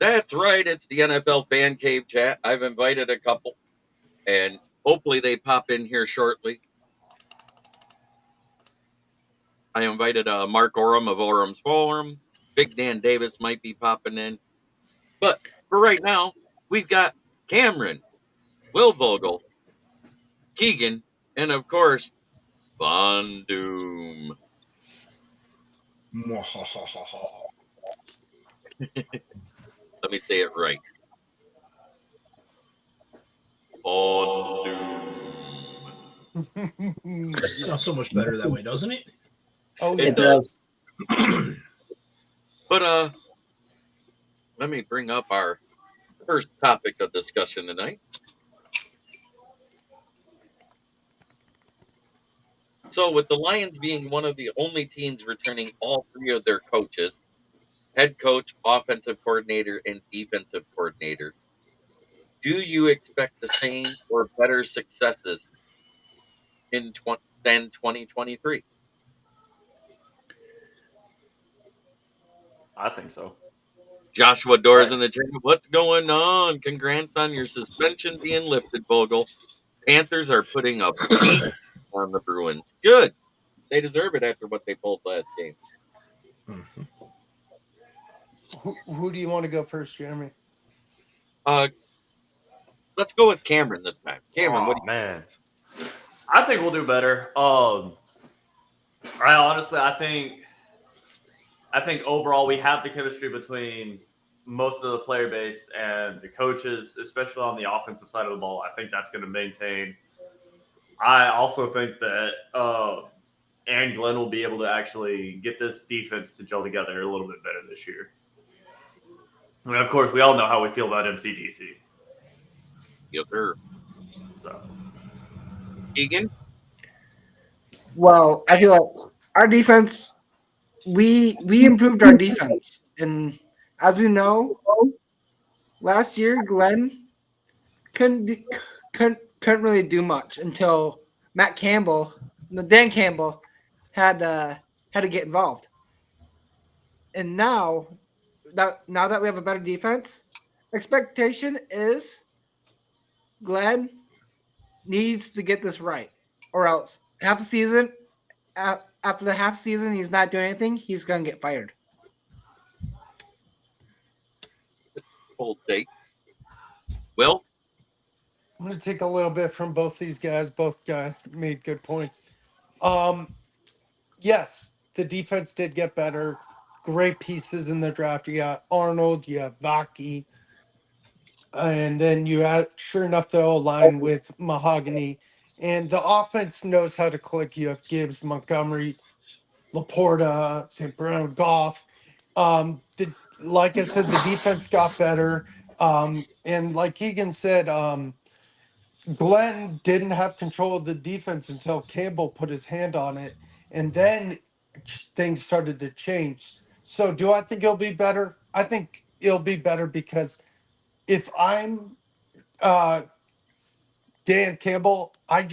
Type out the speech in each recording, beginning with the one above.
That's right. It's the NFL Fan Cave chat. I've invited a couple, and hopefully they pop in here shortly. I invited Mark Oram of Orum's Forum. Big Dan Davis might be popping in. But for right now, we've got Cameron, Will Vogel, Keegan, and of course, Von Doom. Let me say it right. Von Doom. Sounds so much better that way, doesn't it? Oh, It yeah. does. But let me bring up our first topic of discussion tonight. So, with the Lions being one of the only teams returning all three of their coaches, head coach, offensive coordinator, and defensive coordinator, do you expect the same or better successes than 2023? I think so. Joshua Doors in the chat. What's going on? Congrats on your suspension being lifted, Vogel. Panthers are putting a beat on the Bruins. Good. They deserve it after what they pulled last game. Who do you want to go first, Jeremy? Let's go with Cameron this time. Cameron, what do you man? I think we'll do better. I think overall we have the chemistry between most of the player base and the coaches, especially on the offensive side of the ball. I think that's going to maintain. I also think that Aaron Glenn will be able to actually get this defense to gel together a little bit better this year. I mean, of course, we all know how we feel about MCDC. Yes, sir. So, Egan? Well, I feel like our defense, we improved our defense. And as we know, last year, Glenn couldn't really do much until Dan Campbell had to get involved. And now that we have a better defense, expectation is Glenn needs to get this right, or else after the half season he's not doing anything, he's gonna get fired. Cold take. Will? I'm going to take a little bit from both these guys. Both guys made good points. Yes, the defense did get better. Great pieces in the draft. You got Arnold, you have Vaki, and then you had, sure enough, the O-line with Mahogany. And the offense knows how to click. You have Gibbs, Montgomery, Laporta, St. Brown, Goff. Like I said, the defense got better. And like Keegan said, Glenn didn't have control of the defense until Campbell put his hand on it. And then things started to change. So do I think it'll be better? I think it'll be better because if I'm Dan Campbell, I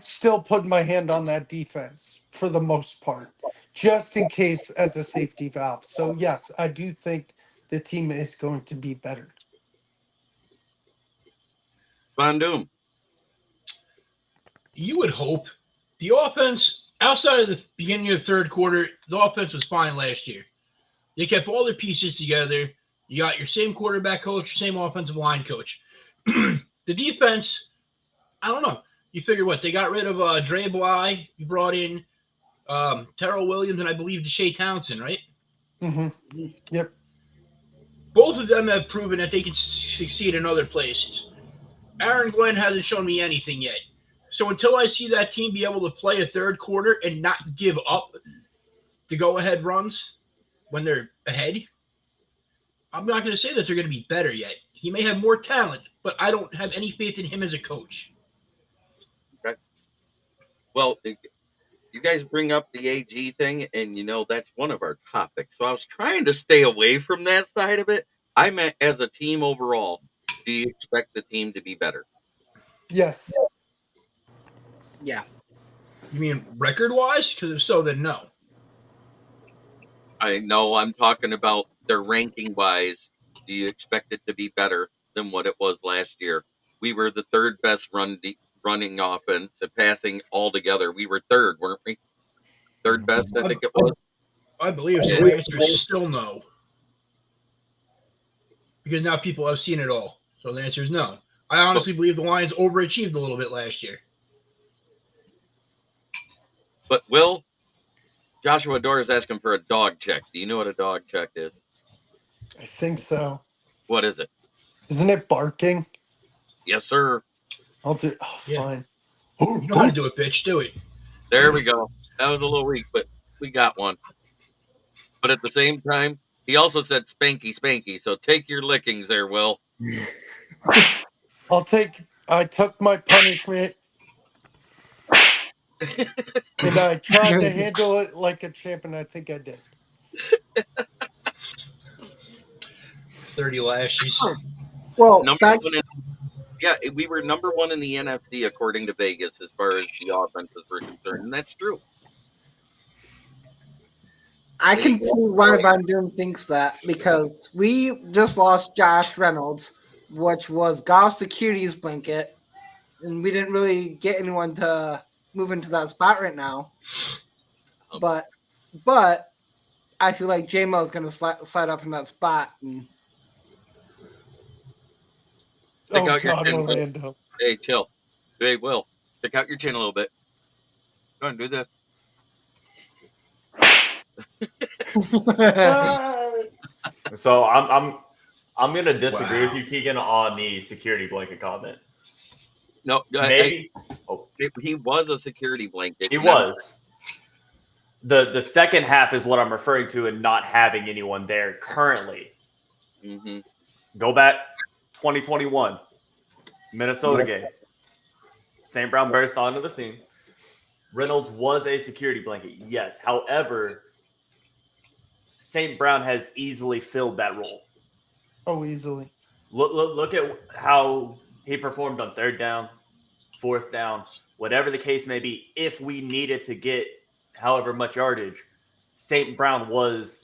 still put my hand on that defense for the most part, just in case as a safety valve. So yes, I do think the team is going to be better. Von Doom? You would hope. The offense, outside of the beginning of the third quarter, the offense was fine last year. They kept all their pieces together. You got your same quarterback coach, same offensive line coach. The defense, I don't know. You figure what? They got rid of Dre Bly. You brought in Terrell Williams and I believe Deshae Townsend, right? Mm-hmm. Yep. Both of them have proven that they can succeed in other places. Aaron Glenn hasn't shown me anything yet. So until I see that team be able to play a third quarter and not give up the go-ahead runs when they're ahead, I'm not going to say that they're going to be better yet. He may have more talent, but I don't have any faith in him as a coach. Okay. Well, you guys bring up the AG thing, and that's one of our topics. So I was trying to stay away from that side of it. I meant as a team overall, do you expect the team to be better? Yes. Yeah. You mean record-wise? Because if so, then no. I know I'm talking about their ranking-wise do you expect it to be better than what it was last year? We were the third best running offense and passing altogether. We were third, weren't we? Third best, I think it was. I believe so. My answer is still no. Because now people have seen it all. So the answer is no. I honestly believe the Lions overachieved a little bit last year. But Will, Joshua Dorr is asking for a dog check. Do you know what a dog check is? I think so. What is it? Isn't it barking? Yes, sir. I'll do. Oh, Yeah. fine. You know how to do it, bitch. Do it. There we go. That was a little weak, but we got one. But at the same time, he also said spanky, spanky. So take your lickings there, Will. I took my punishment and I tried to handle it like a champ, and I think I did. 30 lashes. Well, We were number one in the NFC according to Vegas as far as the offenses were concerned, and that's true. I can see why Von Doom thinks that, because we just lost Josh Reynolds, which was Goff's securities blanket, and we didn't really get anyone to move into that spot right now. But I feel like J-Mo is going to slide up in that spot. And Stick out your God, chin. Orlando. Hey, chill. Hey, Will, stick out your chin a little bit. Go ahead and do this. So I'm gonna disagree with you, Keegan, on the security blanket comment. No, Maybe he was a security blanket. he was. The second half is what I'm referring to, and not having anyone there currently. Mm-hmm. Go back 2021 Minnesota game. St. Brown burst onto the scene. Reynolds was a security blanket, yes. However, St. Brown has easily filled that role. Oh, easily. Look at how he performed on third down, fourth down, whatever the case may be. If we needed to get however much yardage, St. Brown was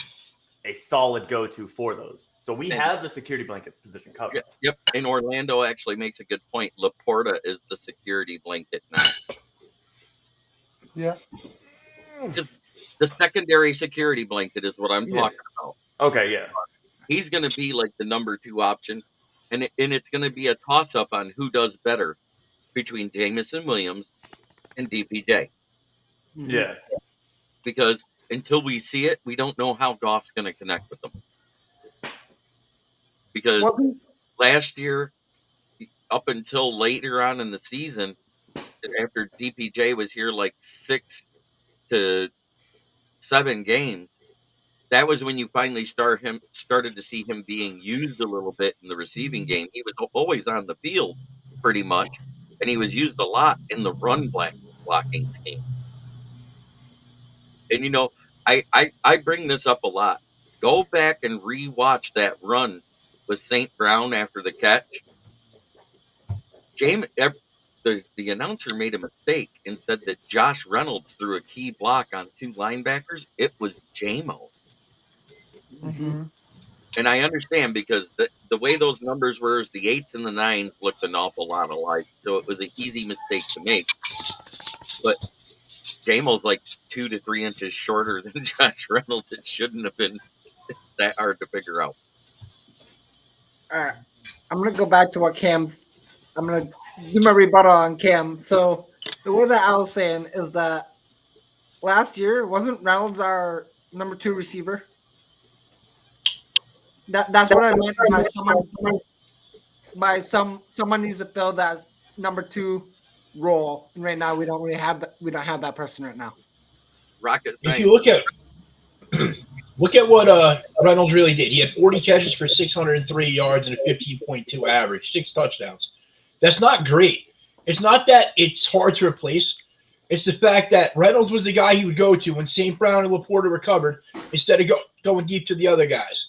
a solid go-to for those. So we have the security blanket position covered. Yep. And Orlando actually makes a good point. Laporta is the security blanket now. Yeah. The secondary security blanket is what I'm talking about. Okay, yeah. He's going to be like the number 2 option, and it's going to be a toss-up on who does better between Jameson Williams and DPJ. Yeah. Because until we see it, we don't know how Goff's going to connect with them. Because last year, up until later on in the season, after DPJ was here like 6 to 7 games, that was when you finally started to see him being used a little bit in the receiving game. He was always on the field pretty much, and he was used a lot in the run blocking scheme. And, you know, I bring this up a lot. Go back and rewatch that run with St. Brown after the catch. The announcer made a mistake and said that Josh Reynolds threw a key block on 2 linebackers. It was J-Mo. Mm-hmm. And I understand because the way those numbers were, is the 8s and the 9s looked an awful lot alike. So it was an easy mistake to make. But J-Mo's like 2 to 3 inches shorter than Josh Reynolds. It shouldn't have been that hard to figure out. All right. I'm going to go back to what I'm going to do my rebuttal on Cam. So the way that I was saying is that last year, wasn't Reynolds our number 2 receiver? That's what I meant by someone needs to fill that number 2 role. And right now we don't have that person right now. Rocket If science. you look at what Reynolds really did. He had 40 catches for 603 yards and a 15.2 average, 6 touchdowns. That's not great. It's not that it's hard to replace. It's the fact that Reynolds was the guy he would go to when St. Brown and Laporta recovered instead of going deep to the other guys.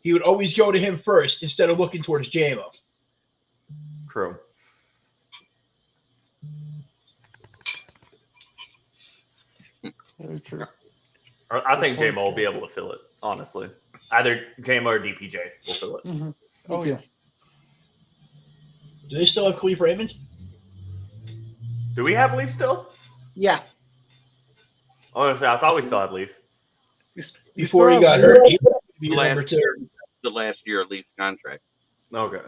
He would always go to him first instead of looking towards J-Mo. True. Very true. I think J-Mo will be able to fill it, honestly. Either JMO or DPJ will fill it. Mhm. Me Oh too. yeah. Do they still have Khalif Raymond? Do we have Leaf still? Yeah. Honestly, I thought we still had Leaf. Before he still got have hurt, Leaf? he would be your number Last two. year, the last year of Leafs contract. Okay.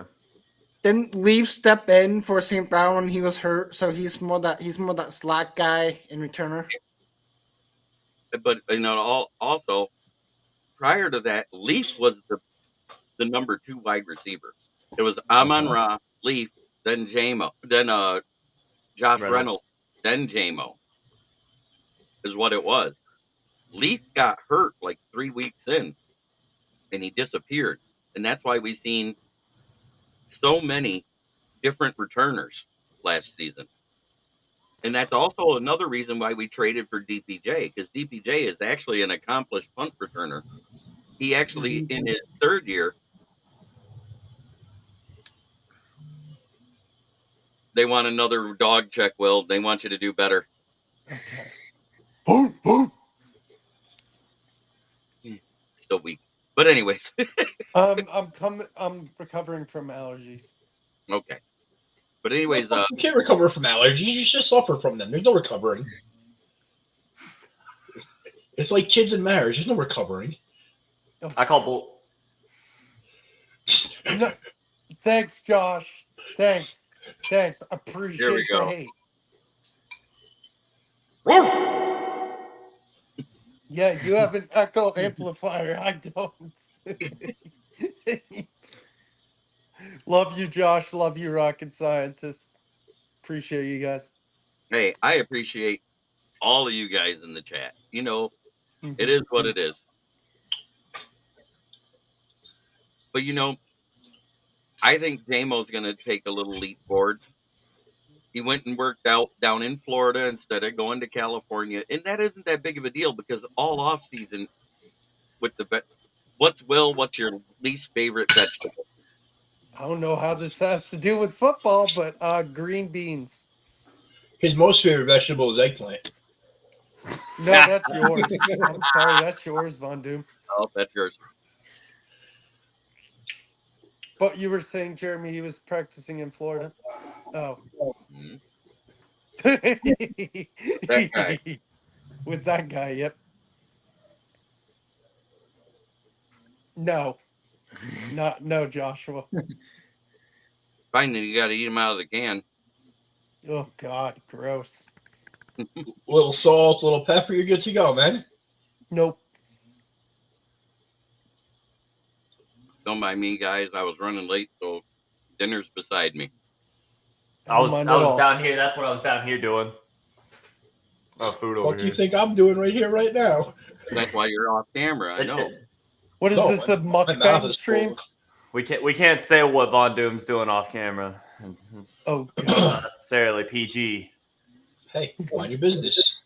Didn't Leaf step in for St. Brown when he was hurt, so he's more that slack guy in returner. But also prior to that, Leaf was the number 2 wide receiver. It was Amon Ra, Leaf, then JMO, then Josh Reynolds, then JMO is what it was. Leaf got hurt like 3 weeks in, and he disappeared, and that's why we seen so many different returners last season. And that's also another reason why we traded for DPJ, because DPJ is actually an accomplished punt returner. He actually, in his third year, they want another dog check, Will. They want you to do better. Okay. Still weak. But anyways, I'm recovering from allergies. okay. But anyways, You can't recover from allergies. You just suffer from them. There's no recovering. It's like kids in marriage. There's no recovering. I call bull. No, thanks, Josh. Thanks. Appreciate the go. hate. Yeah, you have an echo amplifier. I don't. Love you, Josh. Love you, rocket scientist. Appreciate you guys. Hey, I appreciate all of you guys in the chat. You know, Mhm. it is what it is. But you know, I think JMO's going to take a little leap forward. He went and worked out down in Florida instead of going to California, and that isn't that big of a deal because all off season with the what's your least favorite vegetable? I don't know how this has to do with football, but green beans. His most favorite vegetable is eggplant. No, that's yours. I'm sorry, that's yours, Von Doom. Oh, that's yours. But you were saying, Jeremy, he was practicing in Florida. Oh. Mhm. That guy. With that guy, yep. No. No, Joshua. Fine, then you got to eat them out of the can. Oh God, gross. A little salt, a little pepper, you're good to go, man. Nope. Don't mind me, guys. I was running late, so dinner's beside me. I was Mind at all. down here. That's what I was down here doing. Oh, food over What do you here. think I'm doing right here, right now? That's why you're off camera. I know. What is No, this, a my mouth mukbang is stream? full. We can't say what Von Doom's doing off camera. Oh Not God. necessarily PG. Hey, mind your business.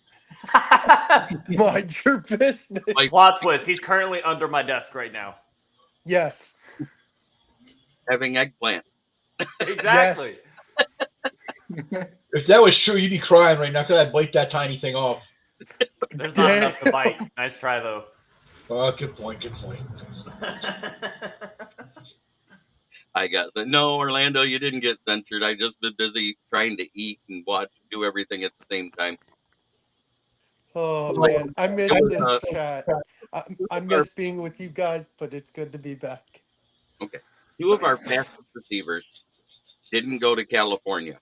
Mind your business. Like- Plot twist. He's currently under my desk right now. Yes. Having eggplant. Exactly. Yes. If that was true, you'd be crying right now because I'd bite that tiny thing off. There's not enough to bite. Nice try, though. Good point. I guess. No, Orlando, you didn't get censored. I just been busy trying to eat and do everything at the same time. Oh man, I miss this chat. I miss being with you guys, but it's good to be back. Okay. 2 of our fastest receivers didn't go to California.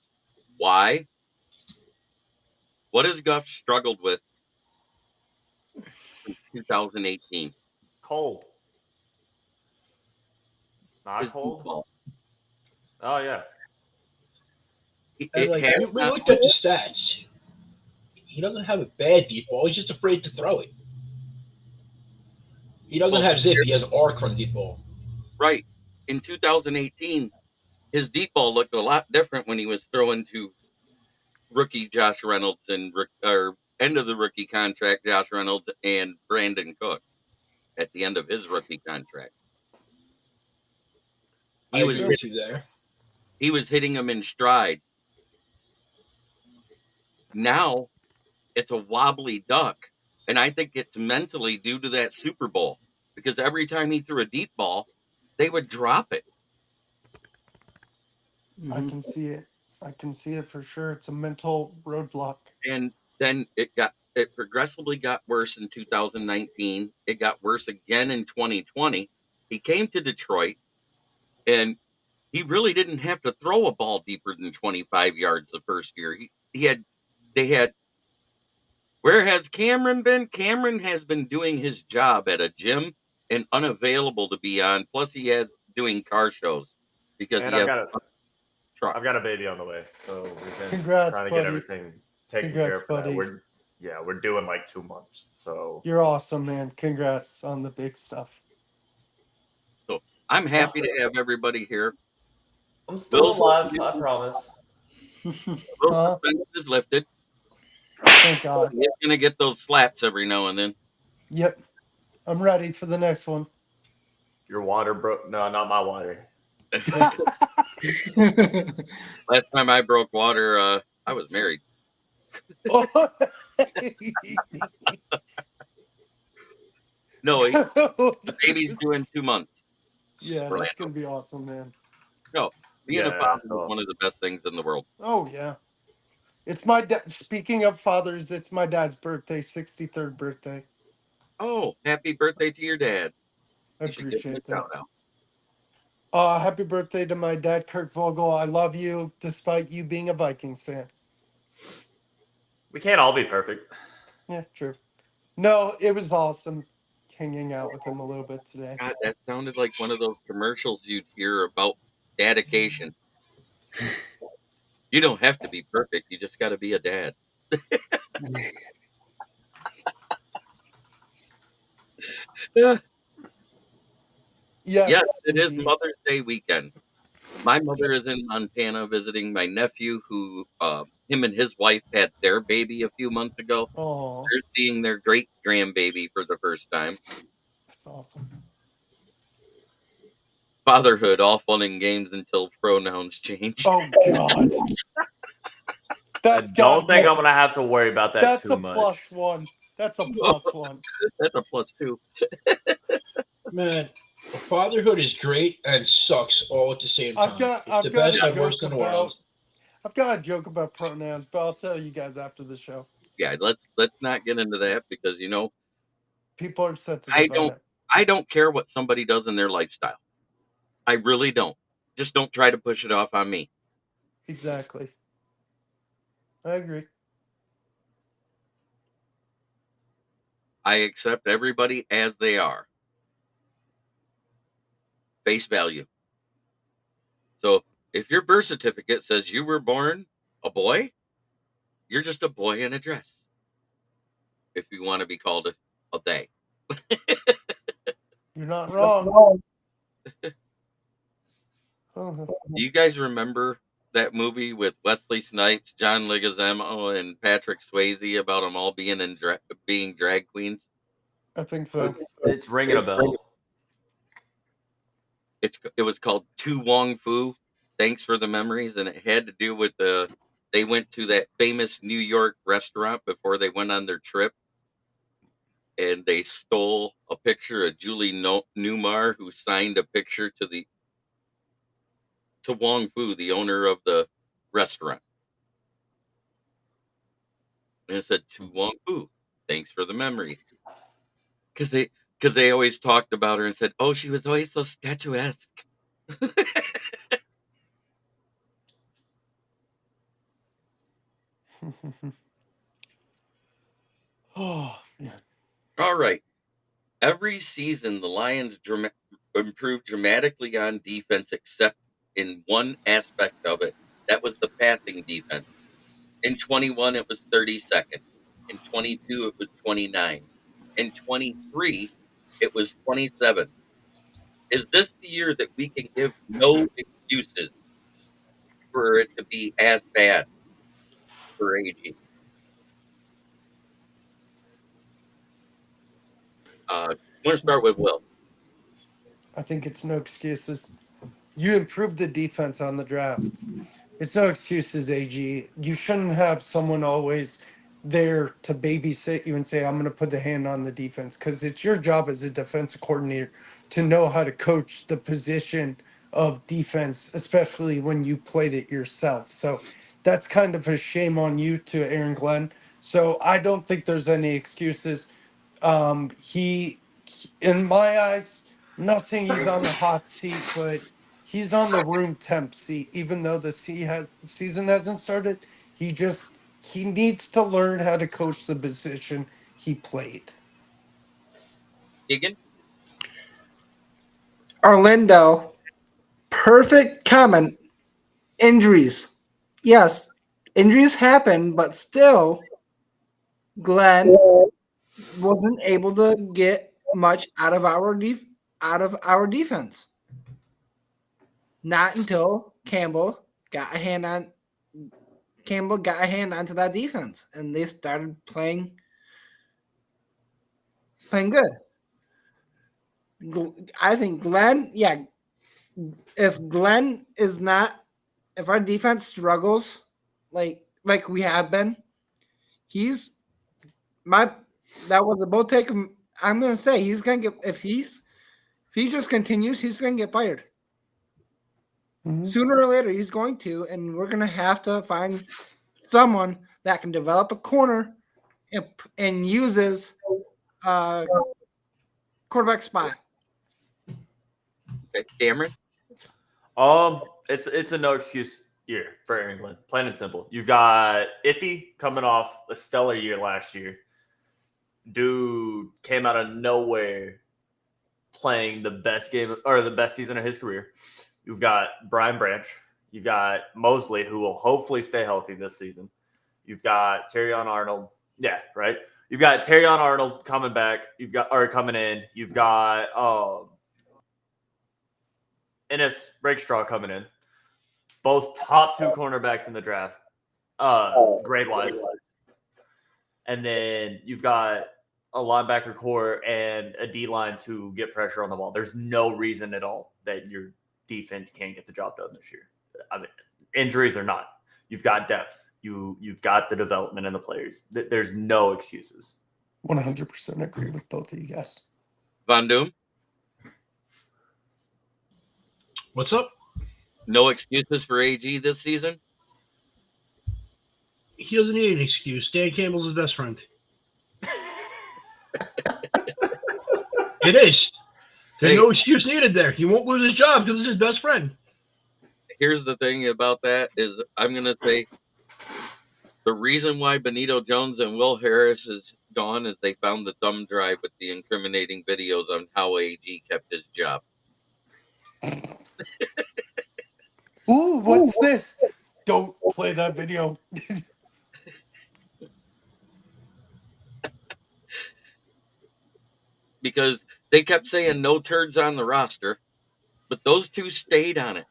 Why? What has Guff struggled with since 2018? Cold. Not His cold? deep ball. Oh, yeah. We Has looked at the stats. He doesn't have a bad deep ball. He's just afraid to throw it. He doesn't have zip. He has arc on the deep ball. right. In 2018, his deep ball looked a lot different when he was throwing to rookie Josh Reynolds and end of the rookie contract Josh Reynolds and Brandon Cooks at the end of his rookie contract. I agree with you there. He was hitting him in stride. Now it's a wobbly duck, and I think it's mentally due to that Super Bowl. because every time he threw a deep ball, they would drop it. I can see it. I can see it for sure. It's a mental roadblock. And then it progressively got worse in 2019. It got worse again in 2020. He came to Detroit, and he really didn't have to throw a ball deeper than 25 yards the first year. They had. Where has Cameron been? Cameron has been doing his job at a gym and unavailable to be on. Plus, he has doing car shows because And he I've has got a truck. I've got a baby on the way, so we've been Congrats, trying to get buddy. everything taken Congrats, care of for that. buddy. We're doing like 2 months. So You're awesome, man. Congrats on the big stuff. So I'm happy to have everybody here. I'm still Will's- alive, I promise. Will's Huh? suspension is lifted. Thank God. He's gonna get those slaps every now and then. Yep. I'm ready for the next one. Your water broke. No, not my water. Last time I broke water, I was married. No, the baby's due in 2 months. Yeah, that's Orlando. gonna be awesome, man. Being a Yeah, father so- is one of the best things in the world. Oh yeah. It's my dad. Speaking of fathers, it's my dad's birthday, 63rd birthday. Oh, happy birthday to your dad. I You should give him a appreciate that. shout out. Happy birthday to my dad, Kurt Vogel. I love you, despite you being a Vikings fan. We can't all be perfect. Yeah, true. No, it was awesome hanging out with him a little bit today. God, that sounded like one of those commercials you'd hear about dedication. You don't have to be perfect. You just got to be a dad. Yes, it is indeed. Mother's Day weekend. My mother is in Montana visiting my nephew, who him and his wife had their baby a few months ago. Oh, They're seeing their great grandbaby for the first time. that's awesome. Fatherhood, all fun and games until pronouns change. Oh God. I don't think I'm gonna have to worry about that That's too a much. +1. That's a +1. That's a +2. Man, fatherhood is great and sucks all at the same time. I've got It's the a best and worst joke in the world. I've got a joke about pronouns, but I'll tell you guys after the show. Yeah, let's not get into that because People are sensitive. I don't care what somebody does in their lifestyle. I really don't. Just don't try to push it off on me. Exactly. I agree. I accept everybody as they are. Face value. So if your birth certificate says you were born a boy, you're just a boy in a dress. If you want to be called a they. You're not wrong. Uh-huh. Do you guys remember that movie with Wesley Snipes, John Leguizamo, and Patrick Swayze about them all being being drag queens? I think so. It's ringing a bell. It was called To Wong Fu. Thanks for the memories, and it had to do with they went to that famous New York restaurant before they went on their trip, and they stole a picture of Julie Newmar, who signed a picture to Wong Fu, the owner of the restaurant. And it said, To Wong Fu, thanks for the memories. Because they always talked about her and said, oh, she was always so statuesque. Oh, yeah. All right. Every season, the Lions improved dramatically on defense, except in one aspect of it. That was the passing defense. In 21, it was 32nd. In 22, it was 29. In 23, it was 27. Is this the year that we can give no excuses for it to be as bad for AG? I'm going to start with Will. I think it's no excuses. You improved the defense on the draft. It's no excuses, AG. You shouldn't have someone always there to babysit you and say, I'm going to put the hand on the defense, because it's your job as a defensive coordinator to know how to coach the position of defense, especially when you played it yourself. So that's kind of a shame on you to Aaron Glenn. So I don't think there's any excuses. He, in my eyes, I'm not saying he's on the hot seat, but he's on the room temp seat, even though the season hasn't started. He needs to learn how to coach the position he played. Keegan? Orlando, perfect comment. Injuries. Yes, injuries happen, but still, Glenn wasn't able to get much out of our defense. Not until Campbell got a hand onto that defense, and they started playing good. I think Glenn, yeah. If our defense struggles like we have been, that was a bold take. I'm gonna say he's gonna get if he just continues, he's gonna get fired. Mhm. Sooner or later, he's going to, and we're gonna have to find someone that can develop a corner and uses quarterback spot. Okay, Cameron? It's a no excuse year for Aaron Glenn. Plain and simple. You've got Iffy coming off a stellar year last year. Dude came out of nowhere playing the best game or the best season of his career. You've got Brian Branch. You've got Mosley, who will hopefully stay healthy this season. You've got Terrion Arnold. Yeah, right. You've got Terrion Arnold coming back. Coming in. You've got Ennis Rakestraw coming in. Both top 2 cornerbacks in the draft, grade-wise. And then you've got a linebacker core and a D-line to get pressure on the ball. There's no reason at all that your defense can't get the job done this year. I mean, injuries or not. You've got depth. You've got the development in the players. There's no excuses. 100% agree with both of you guys. Von Doom? What's up? No excuses for AG this season? He doesn't need an excuse. Dan Campbell's his best friend. It is. There's no excuse needed there. He won't lose his job because it's his best friend. Here's the thing about that is I'm going to say the reason why Benito Jones and Will Harris is gone is they found the thumb drive with the incriminating videos on how AG kept his job. Ooh, what's this? Don't play that video. Because they kept saying no turds on the roster, but those two stayed on it.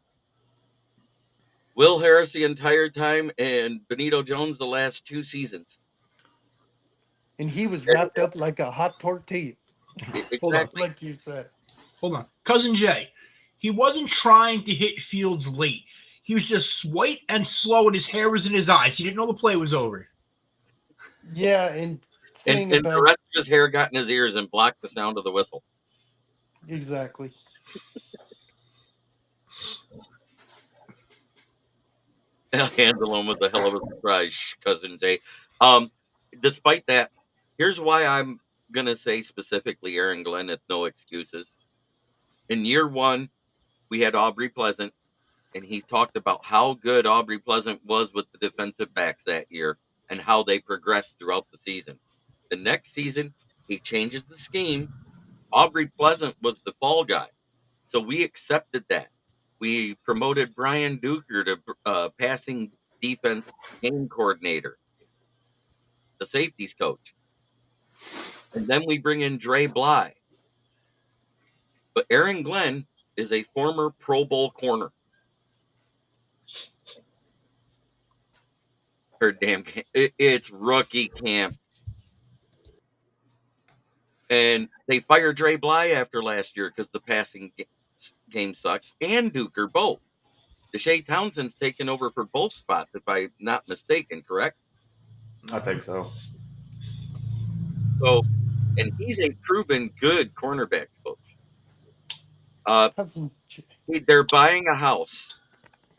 Will Harris the entire time and Benito Jones the last 2 seasons. And he was wrapped up like a hot tortilla. Hold on. Exactly. Like you said. Hold on. Cousin Jay, he wasn't trying to hit Fields late. He was just white and slow and his hair was in his eyes. He didn't know the play was over. Yeah, and saying And the about rest of his hair got in his ears and blocked the sound of the whistle. exactly. Handle him with a hell of a surprise, Cousin Jay. Despite that, here's why I'm going to say specifically Aaron Glenn with no excuses. In year 1, we had Aubrey Pleasant, and he talked about how good Aubrey Pleasant was with the defensive backs that year and how they progressed throughout the season. The next season, he changes the scheme. Aubrey Pleasant was the fall guy. So we accepted that. We promoted Brian Duker to passing defense game coordinator, the safeties coach. And then we bring in Dre Bly. But Aaron Glenn is a former Pro Bowl corner. It's rookie camp. And they fired Dre Bly after last year because the passing game sucks, and Duker both. Deshae Townsend's taken over for both spots, if I'm not mistaken, correct? I think so. So, and he's a proven good cornerback coach. Cousin Jay. They're buying a house,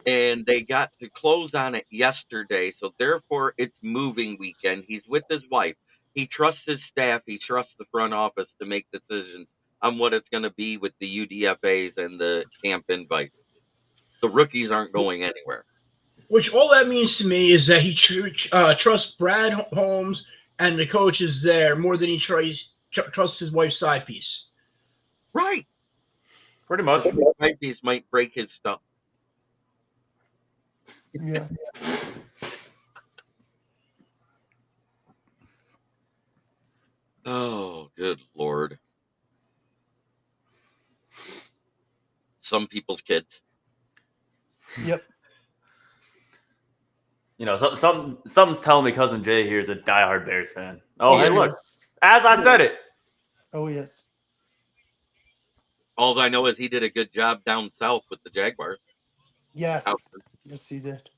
and they got to close on it yesterday. So therefore, it's moving weekend. He's with his wife. He trusts his staff. He trusts the front office to make decisions on what it's going to be with the UDFAs and the camp invites. The rookies aren't going anywhere. Which all that means to me is that he trusts Brad Holmes and the coaches there more than he trusts his wife's side piece. Right. Pretty much. Piece might break his stuff. Yeah. Oh, good Lord. Some people's kids. Yep. You know, something's telling me Cousin Jay here is a diehard Bears fan. Oh, hey, look. Yes. As I said it. Oh, yes. All I know is he did a good job down south with the Jaguars. Yes. Out. Yes, he did.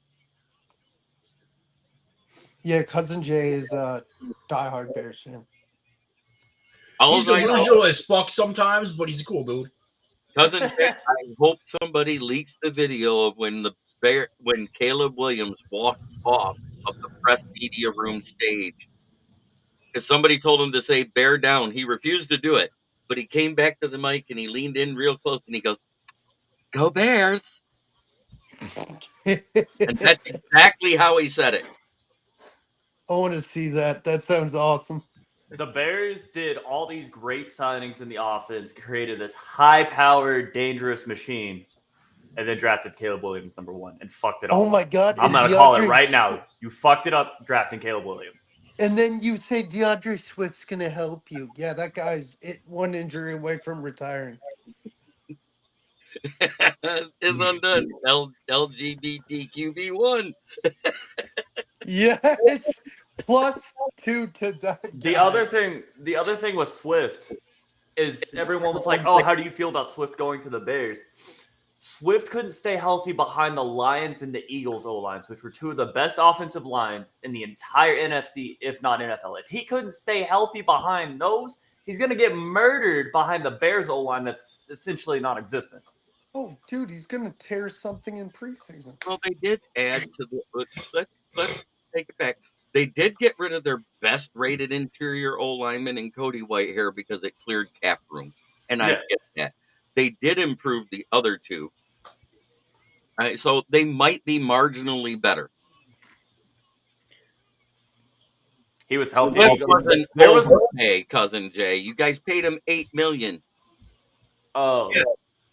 Yeah, Cousin Jay is a diehard Bears fan. All He's I know, delusional as fuck sometimes, but he's a cool dude. Cousin Jay, I hope somebody leaks the video of when Caleb Williams walked off of the press media room stage. Because somebody told him to say bear down. He refused to do it. But he came back to the mic and he leaned in real close and he goes, "Go Bears." And that's exactly how he said it. I want to see that. That sounds awesome. The Bears did all these great signings in the offense, created this high-powered, dangerous machine, and then drafted Caleb Williams #1 and fucked it all Oh my up. God. I'm and going to call it DeAndre right now. You fucked it up drafting Caleb Williams. And then you say DeAndre Swift's going to help you. Yeah, that guy's one injury away from retiring. It's undone. LGBTQB1. Yes. +2 to that guy. The other thing with Swift is everyone was like, "Oh, how do you feel about Swift going to the Bears?" Swift couldn't stay healthy behind the Lions and the Eagles O-lines, which were two of the best offensive lines in the entire NFC, if not NFL. If he couldn't stay healthy behind those, he's going to get murdered behind the Bears O-line that's essentially non-existent. Oh, dude, he's going to tear something in preseason. Well, they did add to the. Let's take it back. They did get rid of their best rated interior O lineman in Cody Whitehair because it cleared cap room. And I get that. They did improve the other two. So they might be marginally better. He was healthy. There was Cousin Jay. You guys paid him $8 million. Oh, yeah.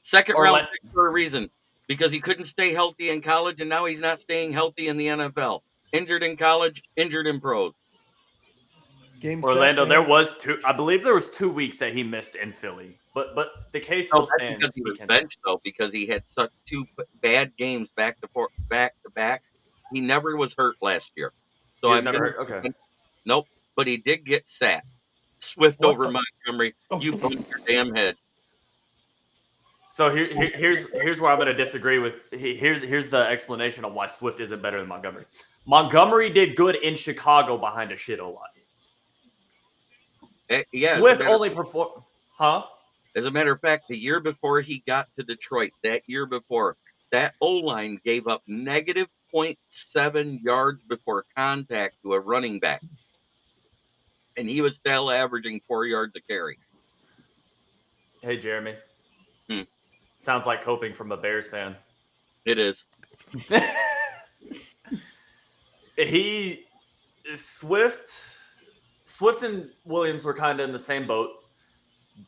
Second round pick for a reason, because he couldn't stay healthy in college, and now he's not staying healthy in the NFL. Injured in college, injured in pros. Orlando, there was I believe there was 2 weeks that he missed in Philly, but the case still stands. Because he was benched though, because he had such 2 bad games back to back. He never was hurt last year. So I'm never hurt. Okay. Nope, but he did get sacked. Swift over Montgomery. You put your damn head. So here's where I'm going to disagree with. Here's the explanation on why Swift isn't better than Montgomery. Montgomery did good in Chicago behind a shit O-line. Yeah, Swift only performed. Huh? As a matter of fact, the year before he got to Detroit, that O-line gave up negative 0.7 yards before contact to a running back. And he was still averaging 4 yards a carry. Hey, Jeremy. Sounds like coping from a Bears fan. It is. Swift and Williams were kind of in the same boat.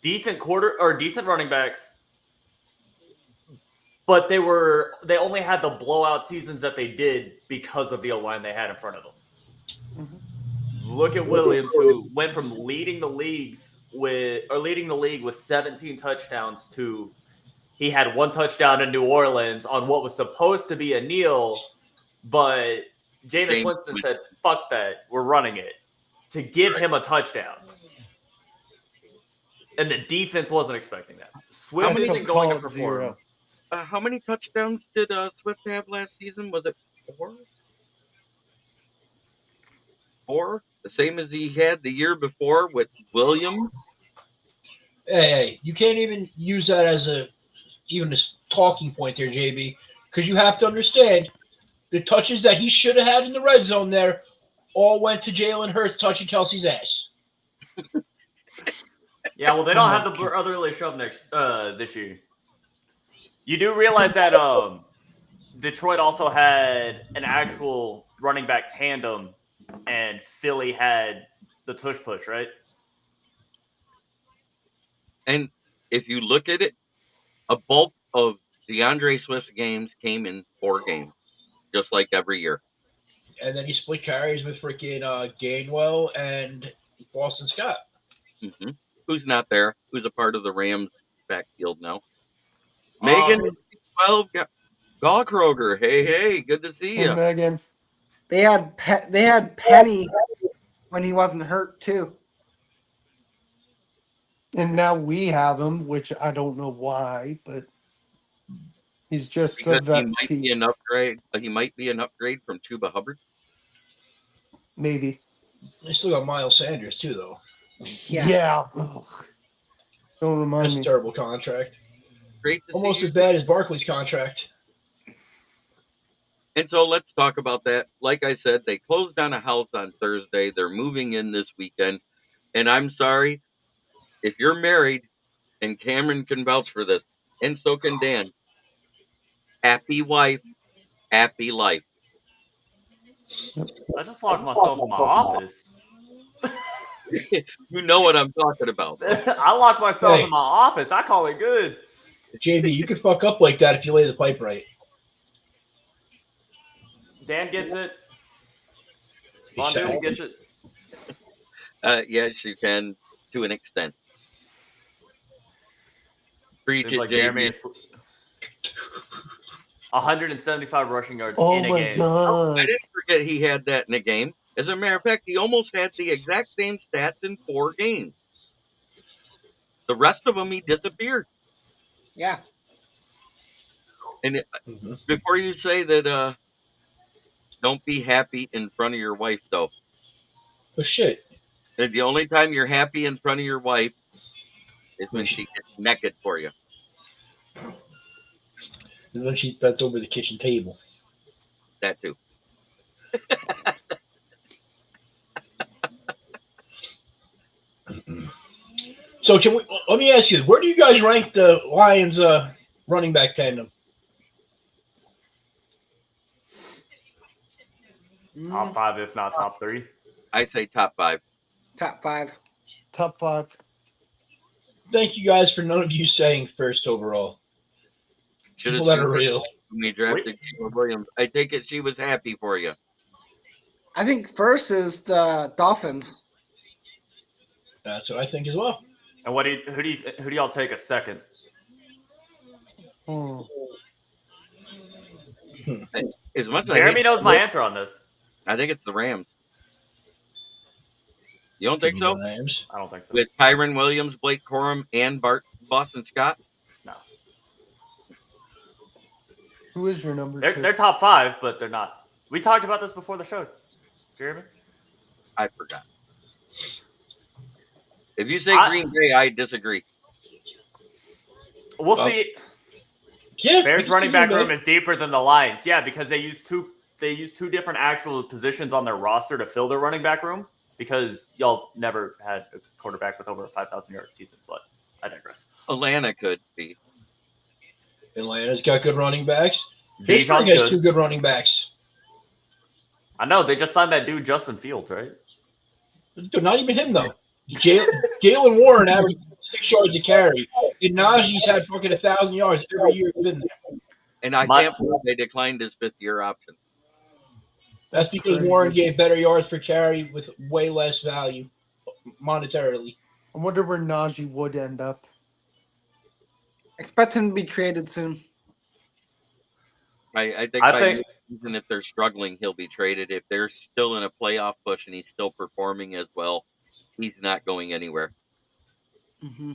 Decent running backs, but they only had the blowout seasons that they did because of the O-line they had in front of them. Mm-hmm. Look at Williams, who went from leading the league with 17 touchdowns to he had 1 touchdown in New Orleans on what was supposed to be a kneel, but Jameis Winston said, "Fuck that, we're running it," to give him a touchdown. And the defense wasn't expecting that. Swift isn't going to perform. How many touchdowns did Swift have last season? Was it 4? 4, the same as he had the year before with Williams. Hey, you can't even use that as a talking point there, JB, because you have to understand the touches that he should have had in the red zone there all went to Jalen Hurts touching Kelsey's ass. Yeah, well, they don't have the brotherly shove this year. You do realize that Detroit also had an actual running back tandem, and Philly had the tush push, right? And if you look at it, a bulk of DeAndre Swift's games came in 4 games, just like every year. And then he split carries with freaking Gainwell and Boston Scott. Mm-hmm. Who's not there? Who's a part of the Rams backfield now? Megan 12 Gallkroger. Hey, good to see Hey, you. Megan. They had Penny when he wasn't hurt too. And now we have him, which I don't know why, but he's just Because a vet he might piece. be an upgrade. He might be an upgrade from Chuba Hubbard. Maybe. They still got Miles Sanders too, though. Yeah. Ugh. Don't remind That's me. a terrible contract. Great to Almost see you. as bad as Barkley's contract. And so let's talk about that. Like I said, they closed down a house on Thursday. They're moving in this weekend. And I'm sorry, if you're married, and Cameron can vouch for this, and so can Dan, happy wife, happy life. I just locked myself in my office. You know what I'm talking about. I locked myself in my office. I call it good. JB, you could fuck up like that if you lay the pipe right. Dan gets it. Von Exactly. Doom gets it. Yes, you can, to an extent. Preach Seems it, like Jeremy JB. is 175 rushing yards Oh in a my game. I god. didn't forget he had that in a game. As a matter of fact, he almost had the exact same stats in 4 games. The rest of them, he disappeared. Yeah. And Mhm. before you say that, don't be happy in front of your wife, though. Oh shit. And the only time you're happy in front of your wife is when she gets naked for you. And then she bent over the kitchen table. That too. So let me ask you, where do you guys rank the Lions running back tandem? Top 5, if not top 3. I say top 5. Top 5. Top 5. Thank you guys for none of you saying first overall. Should have People that are seen real. when we drafted Caleb Williams. I take it she was happy for you. I think first is the Dolphins. That's what I think as well. And who do y'all take a second? As much as Jeremy knows my answer on this. I think it's the Rams. You don't think so? Rams. I don't think so. With Kyron Williams, Blake Corum, and Boston Scott? No. Who is your number They're 2? top 5, but they're not. We talked about this before the show, Jeremy. I forgot. If you say Green Bay, I disagree. We'll see. Yeah, Bears running back room is deeper than the Lions. Yeah, because they use two different actual positions on their roster to fill their running back room, because y'all never had a quarterback with over a 5,000-yard season, but I digress. Atlanta could be. Atlanta's got good running backs. Bijan's Pittsburgh has good. 2 good running backs. I know they just signed that dude Justin Fields, right? Not even him though. Jalen Warren averaged 6 yards a carry. And Najee's had fucking 1,000 yards every year he's been there. And I can't believe they declined his 5th-year option. That's because crazy. Warren gave better yards per carry with way less value monetarily. I wonder where Najee would end up. Expect him to be traded soon. I think even if they're struggling, he'll be traded. If they're still in a playoff push and he's still performing as well, he's not going anywhere. Mm-hmm.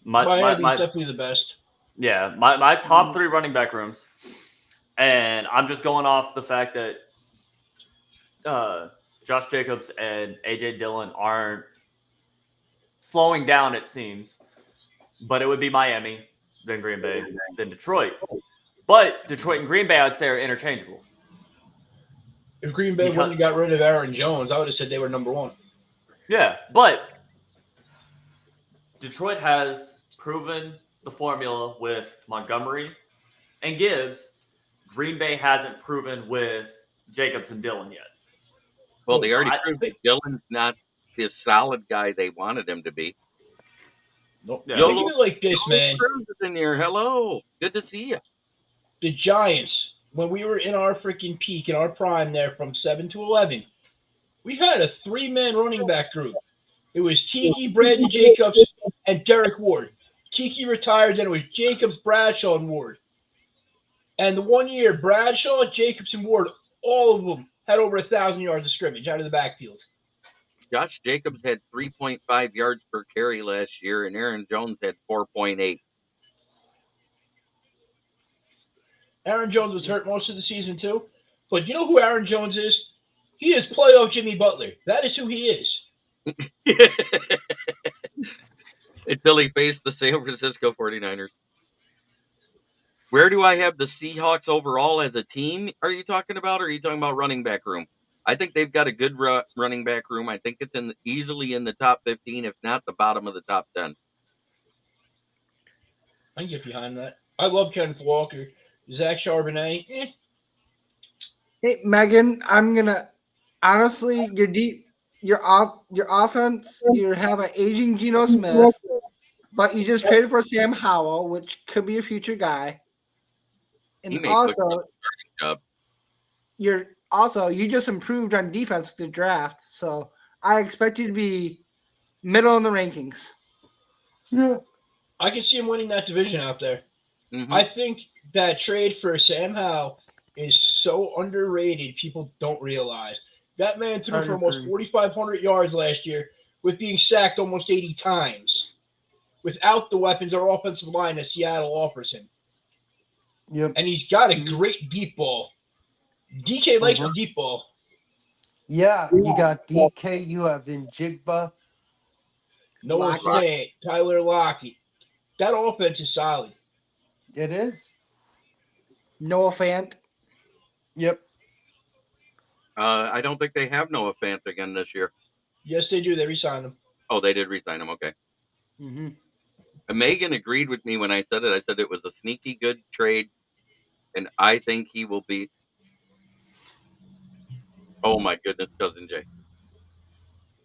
Miami's definitely the best. Yeah, my top 3 running back rooms, and I'm just going off the fact that Josh Jacobs and A.J. Dillon aren't slowing down, it seems. But it would be Miami, then Green Bay, then Detroit. But Detroit and Green Bay, I'd say, are interchangeable. If Green Bay wouldn't have got rid of Aaron Jones, I would have said they were number one. Yeah, but Detroit has proven the formula with Montgomery and Gibbs. Green Bay hasn't proven with Jacobs and Dillon yet. Well, they already proved that Dillon's not the solid guy they wanted him to be. Nope. Yeah. Think of it like this, man. Cruz is in here. Hello. Good to see you. The Giants, when we were in our freaking peak, in our prime there from 7 to 11, we had a 3-man running back group. It was Tiki, Brandon Jacobs, and Derek Ward. Tiki retired, then it was Jacobs, Bradshaw, and Ward. And the 1 year, Bradshaw, Jacobs, and Ward, all of them had over 1,000 yards of scrimmage out of the backfield. Josh Jacobs had 3.5 yards per carry last year, and Aaron Jones had 4.8. Aaron Jones was hurt most of the season, too. But you know who Aaron Jones is? He is playoff Jimmy Butler. That is who he is. Until he faced the San Francisco 49ers. Where do I have the Seahawks overall as a team? Are you talking about? Or are you talking about running back room? I think they've got a good running back room. I think it's easily in the top 15, if not the bottom of the top 10. I can get behind that. I love Kenneth Walker. Zach Charbonnet. Hey, Megan, I'm gonna honestly, your offense, you have an aging Geno Smith, but you just traded for Sam Howell, which could be a future guy. He And may also, look like you just improved on defense with the draft, so I expect you to be middle in the rankings. Yeah. I can see him winning that division out there. Mhm. I think that trade for Sam Howell is so underrated, people don't realize. That man threw I for almost agree. 4,500 yards last year with being sacked almost 80 times without the weapons or offensive line that Seattle offers him. Yep. And he's got a great deep ball. DK likes the deep ball. Yeah, you got DK, you have Njigba. Noah Lockett. Fant, Tyler Lockett. That offense is solid. It is. Noah Fant. Yep. I don't think they have Noah Fant again this year. Yes, they do. They re-signed him. Oh, they did re-sign him. Okay. Mm-hmm. Megan agreed with me when I said it. I said it was a sneaky good trade, and I think he will be. Oh my goodness, cousin Jay.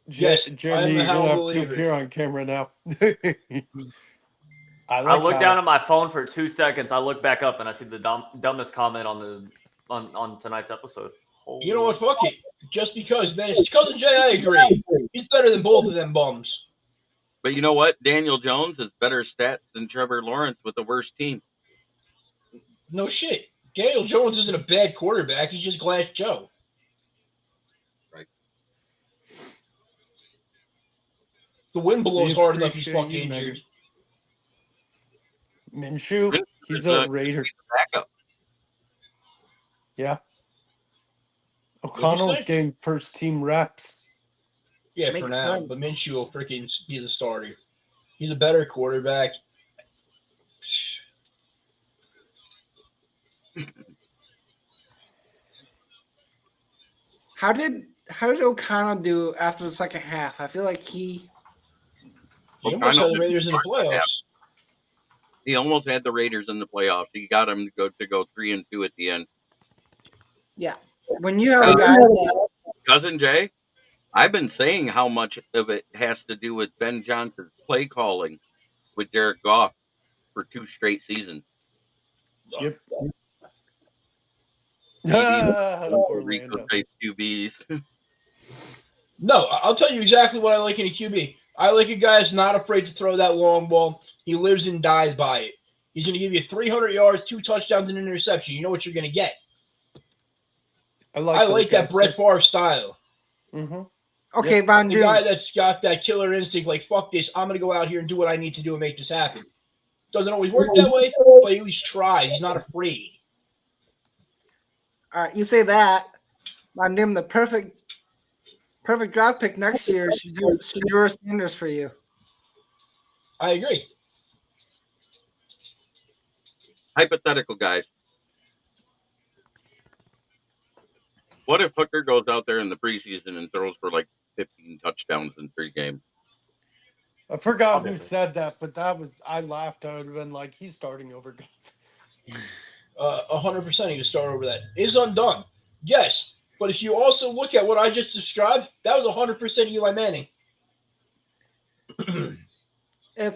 Yes, Jeremy, I'm a you're Howell gonna have to believer. appear on camera now. I look down at my phone for 2 seconds. I look back up and I see the dumbest comment on tonight's episode. You know what? Fuck it. Just because, man. Cousin Jay, I agree. He's better than both of them bums. But you know what? Daniel Jones has better stats than Trevor Lawrence with the worst team. No shit. Daniel Jones isn't a bad quarterback. He's just Glass Joe. Right. The wind blows We hard enough. He's appreciate fucking you, Megan. injured. Minshew, he's a Raider. Backup. Yeah. O'Connell's say? getting first team reps. Yeah, Makes for now. sense. But Minshew will freaking be the starter. He's a better quarterback. How did O'Connell do after the second half? I feel like he He almost had the Raiders in the Yeah. playoffs. He almost had the Raiders in the playoffs. He got them to go 3-2 at the end. when you have a guy that Cousin Jay, I've been saying how much of it has to do with Ben Johnson's play calling with Jared Goff for 2 straight seasons. Yep. Rico Orlando. type QBs. No, I'll tell you exactly what I like in a QB. I like a guy that's not afraid to throw that long ball. He lives and dies by it. He's going to give you 300 yards, 2 touchdowns, and an interception. You know what you're going to get. I like that Brett Favre style. Mm-hmm. okay, Von The guy Doom. that's got that killer instinct, like, fuck this, I'm going to go out here and do what I need to do and make this happen. Doesn't always work that way, but he at least tries. He's not afraid. All right, you say that. Von Doom, the perfect perfect draft pick next year should do Sanders for you. I agree. Hypothetical, guys. What if Hooker goes out there in the preseason and throws for like 15 touchdowns in 3 games? I forgot I'll who get this. said that, but I laughed. I would have been like, he's starting over Goff. 100% he would start over that. Is undone. Yes. But if you also look at what I just described, that was 100% Eli Manning. If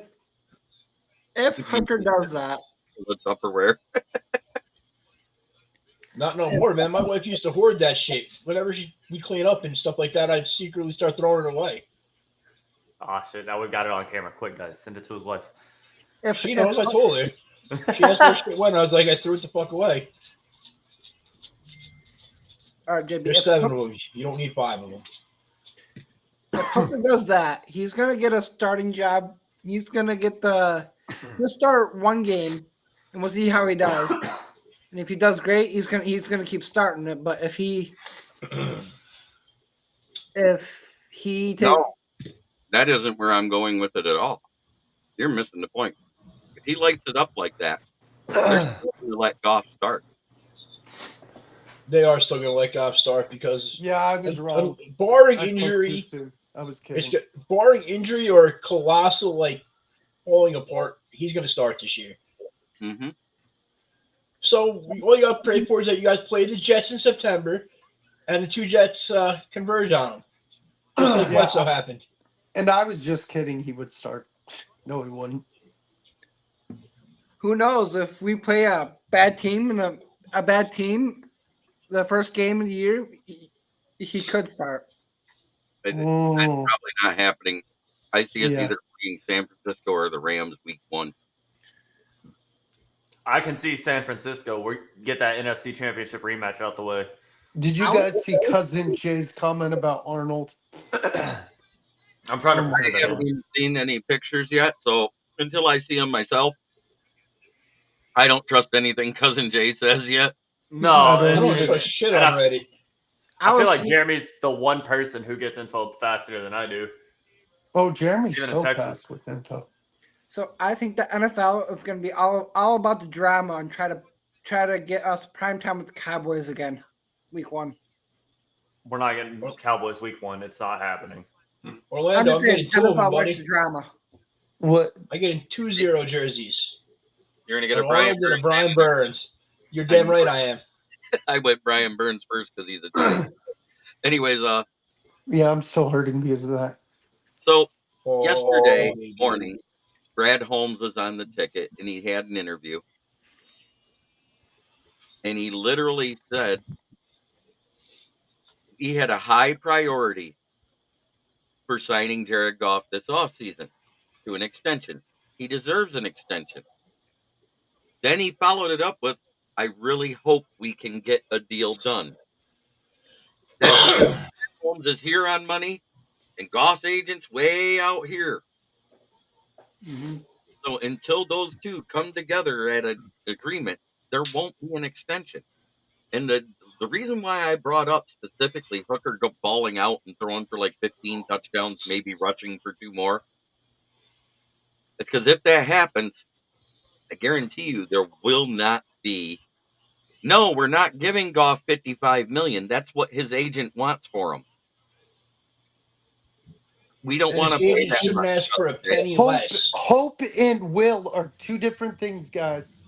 Hooker does that, What's Tupperware? Not no more, man. My wife used to hoard that shit. Whenever we clean up and stuff like that, I'd secretly start throwing it away. Oh shit! Now we got it on camera. Quick, guys, send it to his wife. if She knows. I told her. She asked where shit went. I was like, I threw it the fuck away. all right, JB, There's if 7 of them. You don't need 5 of them. Hooker does that, he's gonna get a starting job. He's gonna get he'll start 1 game, and we'll see how he does. And if he does great, he's gonna keep starting it. But if he takes No, that isn't where I'm going with it at all. You're missing the point. If he lights it up like that, they're still going to let Goff start. They are still going to let Goff start because Yeah, I was wrong. barring I spoke too injury, soon. I was it's kidding. barring injury or colossal like falling apart, he's going to start this year. Mm-hmm. So all you got to pray for is that you guys play the Jets in September, and the 2 Jets converge on them. Just like Yeah. Bledsoe happened. And I was just kidding. He would start. No, he wouldn't. who knows if we play a bad team and a bad team the first game of the year, he could start. That's Oh, probably not happening. I see us Yeah. either playing San Francisco or the Rams week 1. I can see San Francisco. We get that NFC Championship rematch out the way. did you guys see Cousin Jay's comment about Arnold? I'm trying to Oh my bring I it haven't down. even seen any pictures yet, so until I see them myself, I don't trust anything Cousin Jay says yet. No, I don't I don't either. trust shit And on I- Reddit. I feel was like thinking- Jeremy's the one person who gets info faster than I do. Oh, Jeremy's Even in so Texas. fast with info. So I think the NFL is going to be all about the drama and try to get us prime time with the Cowboys again, week 1. We're not getting Cowboys week 1. It's not happening. I'm Orlando, I'm just saying, getting 2 of them, NFL likes the buddy. drama. What? I'm getting 2-0 jerseys. You're gonna get An a Brian Arnold and a Burns. Brian Burns. You're damn right I am. I went Brian Burns first because he's a Giant. Anyways, Yeah, I'm still hurting because of that. so Oh, yesterday baby. morning, Brad Holmes was on the ticket and he had an interview. And he literally said he had a high priority for signing Jared Goff this offseason to an extension. He deserves an extension. Then he followed it up with, I really hope we can get a deal done. That's because Holmes is here on money and Goff's agent's way out here. So until those two come together at an agreement, there won't be an extension. And the reason why I brought up specifically Hooker balling out and throwing for like 15 touchdowns, maybe rushing for 2 more, is because if that happens, I guarantee you there will not be. No, we're not giving Goff $55 million. That's what his agent wants for him. We don't And want his to pay agent that shouldn't much. ask for a penny Hope, less. hope and will are 2 different things, guys.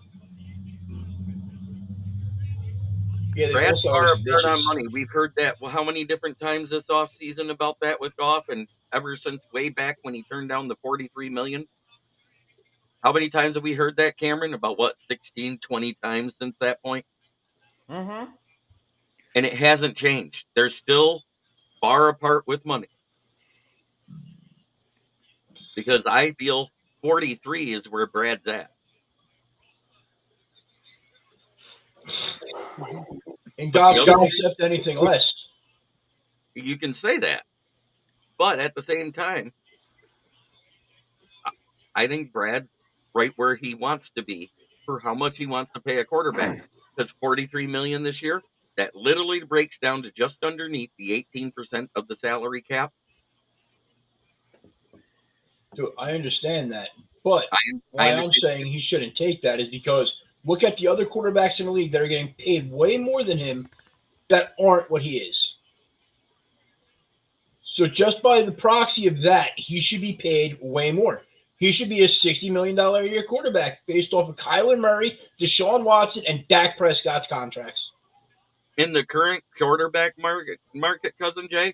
Yeah, they Brad's also far are apart on bitches. money. We've heard that how many different times this offseason about that with Goff, and ever since way back when he turned down the $43 million. How many times have we heard that, Cameron? About what, 16, 20 times since that point? Mm-hmm. And it hasn't changed. They're still far apart with money. Because I feel 43 is where Brad's at. And But God the shouldn't other- accept anything less. You can say that. But at the same time, I think Brad's right where he wants to be for how much he wants to pay a quarterback. Because $43 million this year, that literally breaks down to just underneath the 18% of the salary cap. Dude, I understand that. But I why I'm understand. saying he shouldn't take that is because look at the other quarterbacks in the league that are getting paid way more than him that aren't what he is. So just by the proxy of that, he should be paid way more. He should be a $60 million a year quarterback based off of Kyler Murray, Deshaun Watson, and Dak Prescott's contracts. In the current quarterback market, cousin Jay,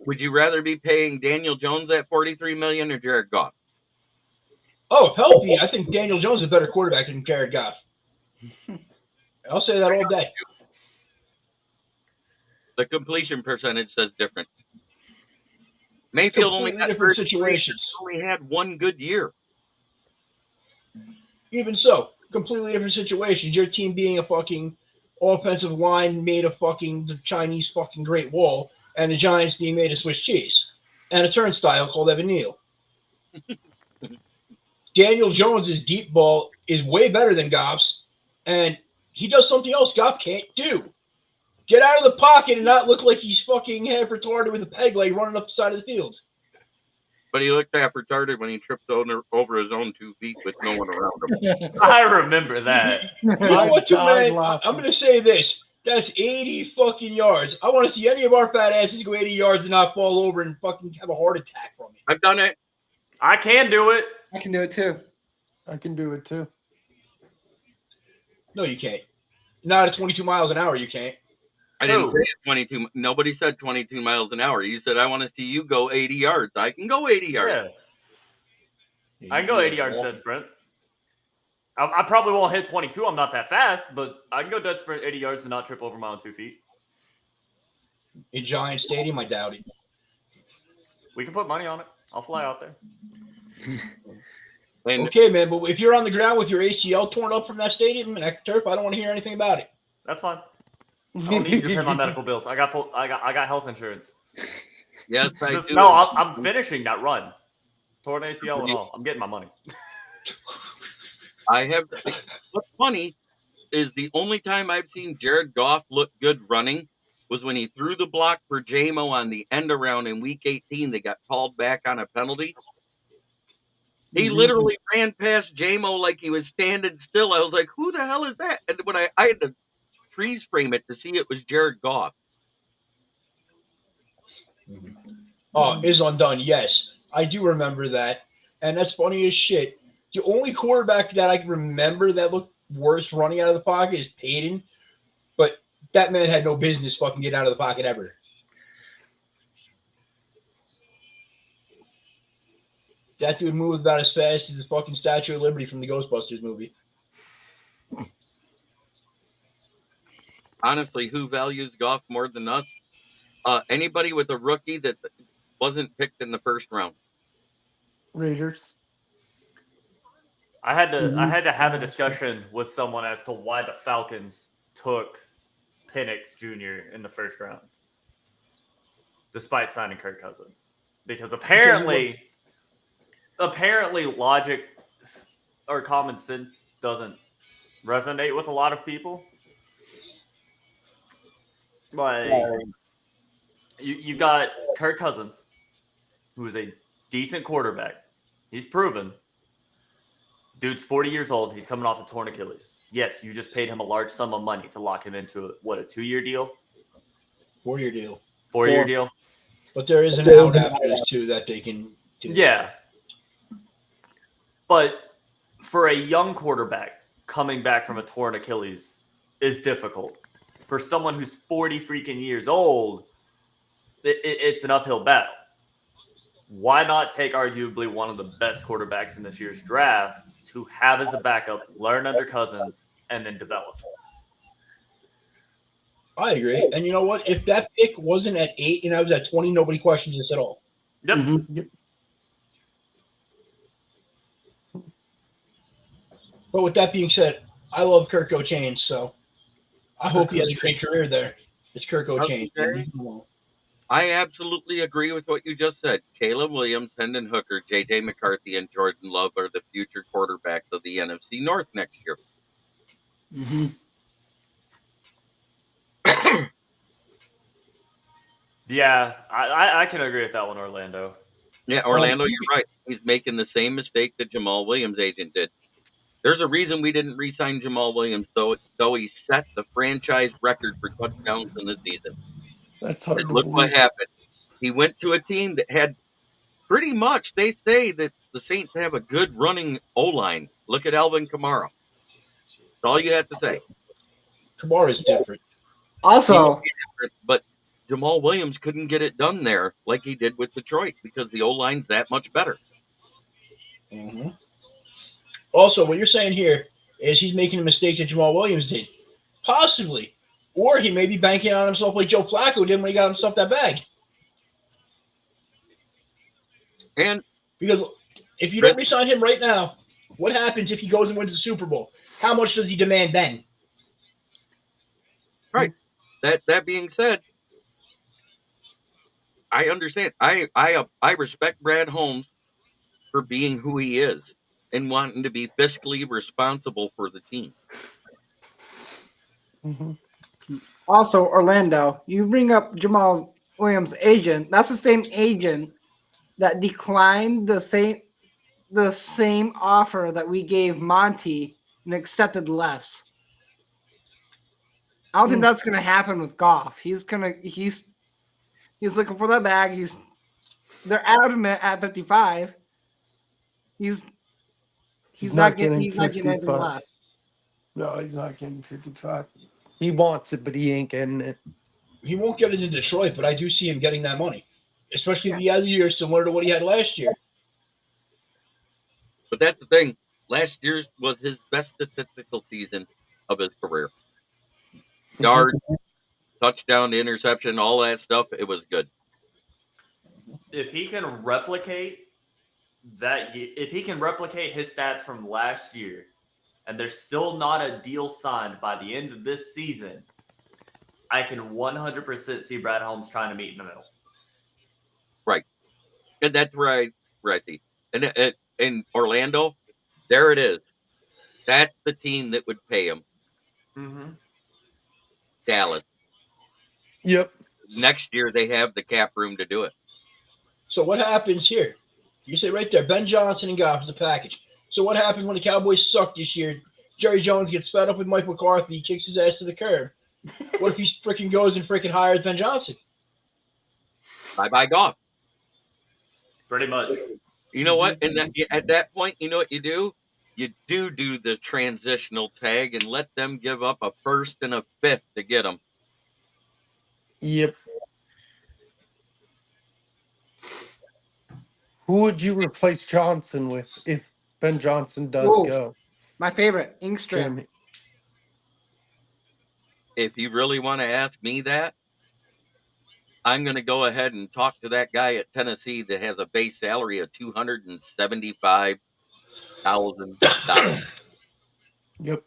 would you rather be paying Daniel Jones at $43 million or Jared Goff? Oh, healthy. I think Daniel Jones is a better quarterback than Jared Goff. I'll say that all day. The completion percentage says different. Mayfield Completely different situations. only had one good year. Even so, completely different situations. Your team being a fucking offensive line made of fucking the Chinese fucking Great Wall, and the Giants being made of Swiss cheese and a turnstile called Evan Neal. Daniel Jones's deep ball is way better than Goff's, and he does something else Goff can't do. Get out of the pocket and not look like he's fucking half retarded with a peg leg running up the side of the field. But he looked half retarded when he tripped over his own 2 feet with no one around him. I remember that. You know what, too, died man? laughing. I'm going to say this. That's 80 fucking yards. I want to see any of our fat asses go 80 yards and not fall over and fucking have a heart attack from it. I've done it. I can do it. I can do it too. I can do it too. No, you can't. Not at 22 miles an hour, you can't. I didn't Who? say it 22. Nobody said 22 miles an hour. You said, I want to see you go 80 yards. I can go 80 yards. Yeah. I can go 80 yards dead sprint. I probably won't hit 22. I'm not that fast, but I can go dead sprint 80 yards and not trip over my own 2 feet. In Giant Stadium, I doubt it. We can put money on it. I'll fly out there. And Okay, man, but if you're on the ground with your ACL torn up from that stadium and that turf, I don't want to hear anything about it. That's fine. I don't need you to pay my medical bills. I got health insurance. yes, I do. No, I'm finishing that run. Torn ACL and all. I'm getting my money. I have. What's funny is the only time I've seen Jared Goff look good running was when he threw the block for JMO on the end around in Week 18. They got called back on a penalty. He literally ran past JMO like he was standing still. I was like, "Who the hell is that?" And when I had to freeze frame it to see it was Jared Goff. Oh, is undone. Yes, I do remember that, and that's funny as shit. The only quarterback that I can remember that looked worse running out of the pocket is Peyton, but that man had no business fucking getting out of the pocket ever. That dude moved about as fast as the fucking Statue of Liberty from the Ghostbusters movie. Honestly, who values Goff more than us? Anybody with a rookie that wasn't picked in the first round. Raiders. I had to have a discussion with someone as to why the Falcons took Penix Jr. in the first round, despite signing Kirk Cousins, because apparently logic or common sense doesn't resonate with a lot of people. Like you got Kirk Cousins, who is a decent quarterback. He's proven. Dude's 40 years old. He's coming off a torn Achilles. Yes, you just paid him a large sum of money to lock him into a 2-year deal? 4-year deal. 4-year deal? But there is an out after this too that they can do. Yeah. But for a young quarterback coming back from a torn Achilles is difficult. For someone who's 40 freaking years old, it's an uphill battle. Why not take arguably one of the best quarterbacks in this year's draft to have as a backup, learn under Cousins, and then develop? I agree. And you know what? If that pick wasn't at 8 and I was at 20, nobody questions this at all. Yep. But with that being said, I love Kirk O'Chain, so I hope he has a great career there. It's Kirk O'Chain. Okay. I absolutely agree with what you just said. Caleb Williams, Hendon Hooker, J.J. McCarthy, and Jordan Love are the future quarterbacks of the NFC North next year. Yeah, I can agree with that one, Orlando. Yeah, Orlando, you're right. He's making the same mistake that Jamal Williams' agent did. There's a reason we didn't re-sign Jamal Williams, though he set the franchise record for touchdowns in the season. That's And hard to look what believe. happened. He went to a team that had pretty much, they say that the Saints have a good running O-line. Look at Alvin Kamara. That's all you have to say. Kamara's different. Also, But Jamal Williams couldn't get it done there like he did with Detroit because the O-line's that much better. Mm-hmm. Also, what you're saying here is he's making a mistake that Jamal Williams did. Possibly. Or he may be banking on himself like Joe Flacco did when he got himself that bag. And because if you don't re-sign him right now, what happens if he goes and wins the Super Bowl? How much does he demand then? Right. That being said, I understand. I respect Brad Holmes for being who he is and wanting to be fiscally responsible for the team. Mm-hmm. Also, Orlando, you bring up Jamal Williams' agent. That's the same agent that declined the same offer that we gave Monty and accepted less. I don't think that's gonna happen with Goff. He's looking for that bag. They're adamant at 55. He's not getting anything less. No, he's not getting 55. He wants it, but he ain't getting it. He won't get it in Detroit, but I do see him getting that money, especially the other year, similar to what he had last year. But that's the thing. Last year was his best statistical season of his career. Yard, touchdown, interception, all that stuff. It was good. If he can replicate his stats from last year, and there's still not a deal signed by the end of this season, I can 100% see Brad Holmes trying to meet in the middle. Right. And that's where I see. And in Orlando, there it is. That's the team that would pay him. Mm-hmm. Dallas. Yep. Next year, they have the cap room to do it. So what happens here? You say right there, Ben Johnson and Goff is a package. So what happens when the Cowboys suck this year? Jerry Jones gets fed up with Mike McCarthy. He kicks his ass to the curb. What if he freaking goes and freaking hires Ben Johnson? Bye-bye Goff. Pretty much. You know what? And at that point, you know what you do? You do the transitional tag and let them give up a first and a fifth to get them. Yep. Who would you replace Johnson with if Ben Johnson does go? My favorite, Ingstrom. If you really want to ask me that, I'm going to go ahead and talk to that guy at Tennessee that has a base salary of $275,000. Yep.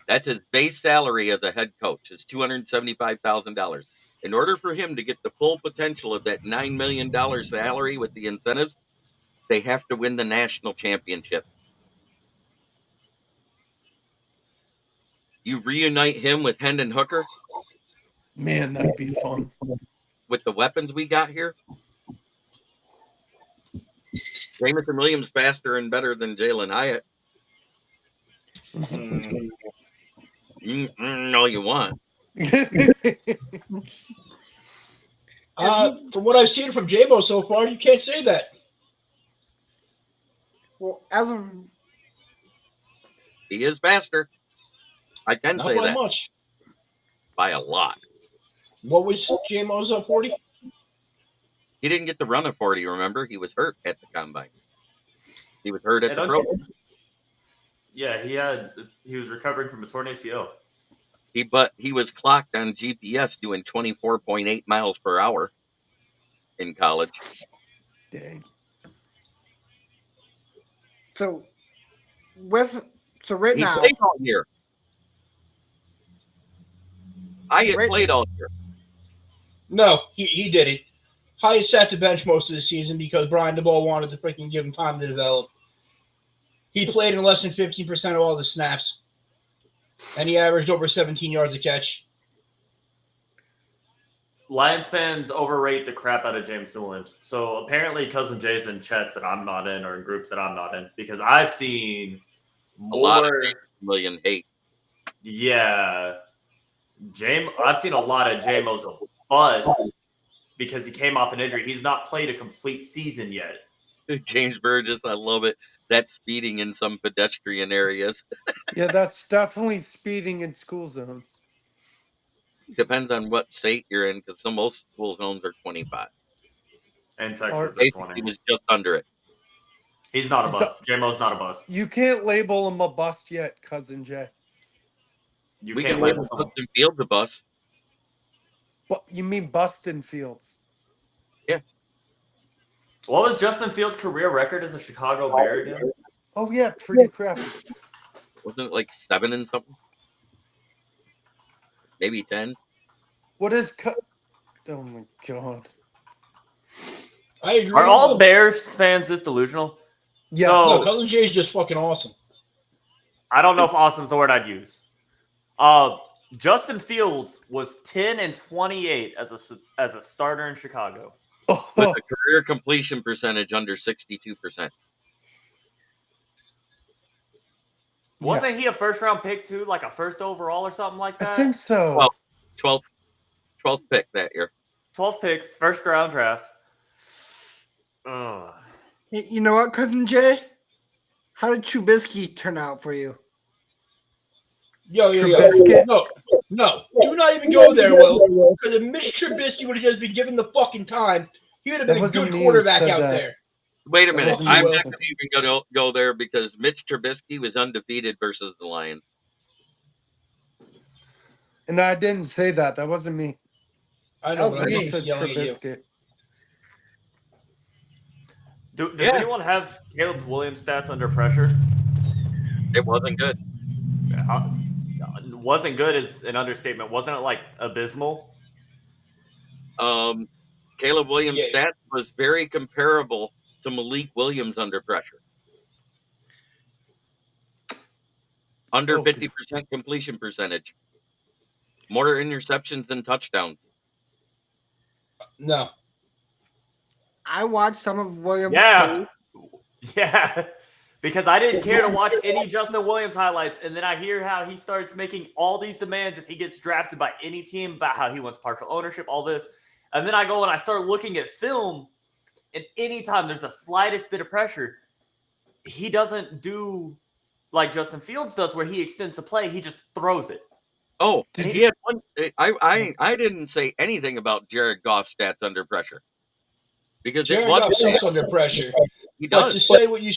That's his base salary as a head coach, is $275,000. In order for him to get the full potential of that $9 million salary with the incentives, they have to win the national championship. You reunite him with Hendon Hooker. Man, that'd be fun. With the weapons we got here. Jamison Williams faster and better than Jalen Hyatt. No, you want. From what I've seen from J-Mo so far, you can't say that. Well, as of he is faster. I can say that. Not by much. By a lot. What was J-Mo's 40? He didn't get to run a 40, remember? He was hurt at the combine. He was hurt at the pro. Yeah, he was recovering from a torn ACL. But he was clocked on GPS doing 24.8 miles per hour in college. Dang. So right he now, played all year. Hyatt played all year. No, he didn't. Hyatt sat the bench most of the season because Brian DeBoer wanted to freaking give him time to develop. He played in less than 15% of all the snaps, and he averaged over 17 yards a catch. Lions fans overrate the crap out of James Williams. So apparently, Cousin Jay's in chats that I'm not in or in groups that I'm not in because I've seen A lot of more. million hate. Yeah, I've seen a lot of JMO's a bust because he came off an injury. He's not played a complete season yet. James Burgess, I love it. That's speeding in some pedestrian areas. Yeah, that's definitely speeding in school zones. Depends on what state you're in, because most school zones are 25. And Texas Or- is Basically, 20. he was just under it. He's not a So- bust. JMO's not a bust. You can't label him a bust yet, Cousin Jay. You We can't can label label someone. Justin Fields a bust. But you mean Bustin Fields? What was Justin Fields' career record as a Chicago Bear again? Oh yeah, pretty crappy. Wasn't it like 7 and something? Maybe 10. What is oh my god. I agree. Are all Bears fans this delusional? Yeah. So- No, Cousin Jay is just fucking awesome. I don't know if awesome's the word I'd use. Justin Fields was 10-28 as a starter in Chicago. With Oh, a career completion percentage under 62%. Wasn't he a first round pick too, like a first overall or something like I that? think so. Well- 12th pick that year. 12th pick, first round draft. Ugh. You know what, Cousin Jay? How did Trubisky turn out for you? Yo. Trubisky. No. Do not even go there, Will. Because if Mitch Trubisky would have just been given the fucking time, he would have That been a wasn't good me who quarterback said out that. there. Wait a That minute. wasn't I'm Wilson. not going to even go there because Mitch Trubisky was undefeated versus the Lions. And I didn't say that. That wasn't me. I That know, was but I'm I me. just just said yelling at you. Trubisky. Does Yeah. anyone have Caleb Williams stats under pressure? It wasn't good. Wasn't good is an understatement. Wasn't it like abysmal? Caleb Williams' Yeah. stats was very comparable to Malik Williams under pressure. Under Oh, 50% completion percentage. More interceptions than touchdowns. No. I watched some of Williams' Yeah. tape. Yeah. Because I didn't care to watch any Justin Williams highlights, and then I hear how he starts making all these demands if he gets drafted by any team about how he wants partial ownership, all this. And then I go and I start looking at film, and anytime there's the slightest bit of pressure, he doesn't do like Justin Fields does, where he extends the play, he just throws it. Oh, Did he had one. I didn't say anything about Jared Goff's stats under pressure because Jared it Goff wasn't. sucks under pressure. He But does. to say what you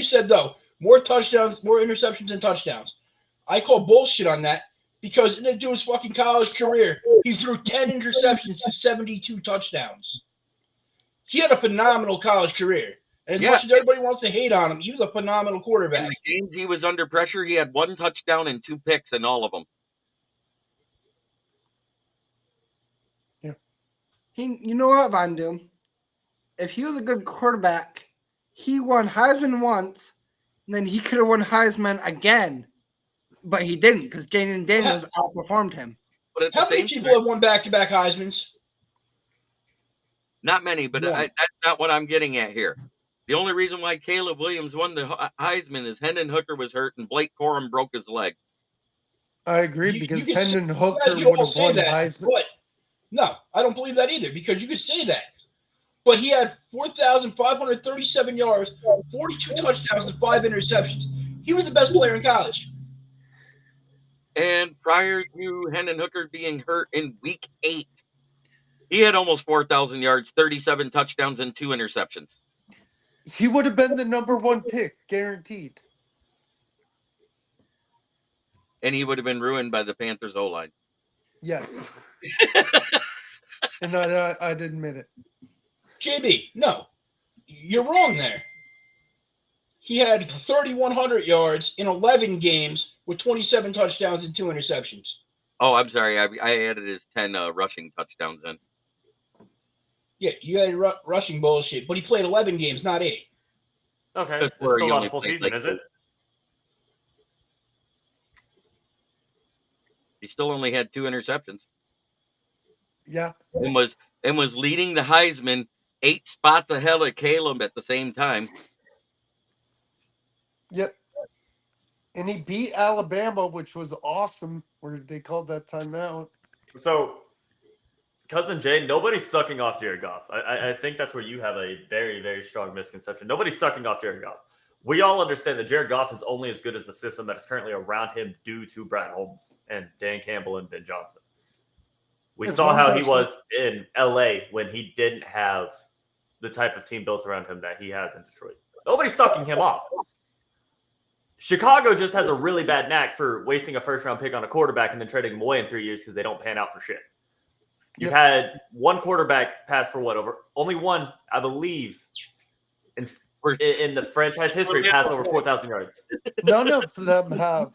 said though, more touchdowns, more interceptions than touchdowns. I call bullshit on that because in the dude's fucking college career, he threw 10 interceptions to 72 touchdowns. He had a phenomenal college career. And as Yeah. much as everybody wants to hate on him, he was a phenomenal In quarterback. the games he was under pressure, he had 1 touchdown and 2 picks in all of them. You know what, Von Doom? If he was a good quarterback, he won Heisman once, and then he could have won Heisman again. But he didn't because Jaden Daniels outperformed him. But at How the many same people time, have won back-to-back Heismans? not many. But One. that's not what I'm getting at here. The only reason why Caleb Williams won the Heisman is Hendon Hooker was hurt and Blake Corum broke his leg. I agree You- because you can Hendon say Hooker that, you would all have say won that, Heisman. But no, I don't believe that either because you could say that. But he had 4,537 yards, 42 touchdowns, and 5 interceptions. He was the best player in college. And prior to Hendon Hooker being hurt in week 8, he had almost 4,000 yards, 37 touchdowns, and 2 interceptions. He would have been the number 1 pick, guaranteed. And he would have been ruined by the Panthers O-line. Yes. And I'd admit it. JB, no, you're wrong there. He had 3,100 yards in 11 games with 27 touchdowns and 2 interceptions. Oh, I'm sorry. I added his 10 rushing touchdowns in. Yeah, you had rushing bullshit, but he played 11 games, not 8. Okay. That's It's where still he not only a full played, season, like, is it? He still only had 2 interceptions. Yeah. and was leading the Heisman 8 spots ahead of Caleb at the same time. Yep. And he beat Alabama, which was awesome, where they called that timeout. So, Cousin Jay, nobody's sucking off Jared Goff. I think that's where you have a very, very strong misconception. Nobody's sucking off Jared Goff. We all understand that Jared Goff is only as good as the system that is currently around him due to Brad Holmes and Dan Campbell and Ben Johnson. We That's saw one how he person. was in LA when he didn't have the type of team built around him that he has in Detroit. Nobody's sucking him off. Chicago just has a really bad knack for wasting a first-round pick on a quarterback and then trading him away in 3 years because they don't pan out for shit. You've had one quarterback pass for what, over only one, I believe, in the franchise history, pass over 4,000 yards. None of them have.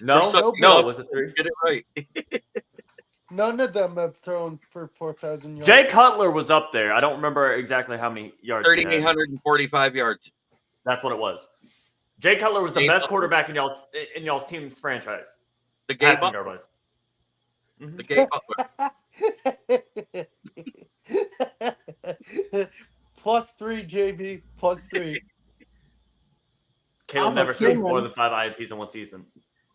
No, so- no, was it 3? Get it right. None of them have thrown for 4,000 yards. Jay Cutler was up there. I don't remember exactly how many yards. he had. 3,845 yards. That's what it was. Jay Cutler was the Jay best Cutler. quarterback in y'all's team's franchise. The Gay Passing Butler. yard wise. The Gay Butler. +3, JB. +3. Caleb Also, never threw Cameron- more than 5 INTs in one season.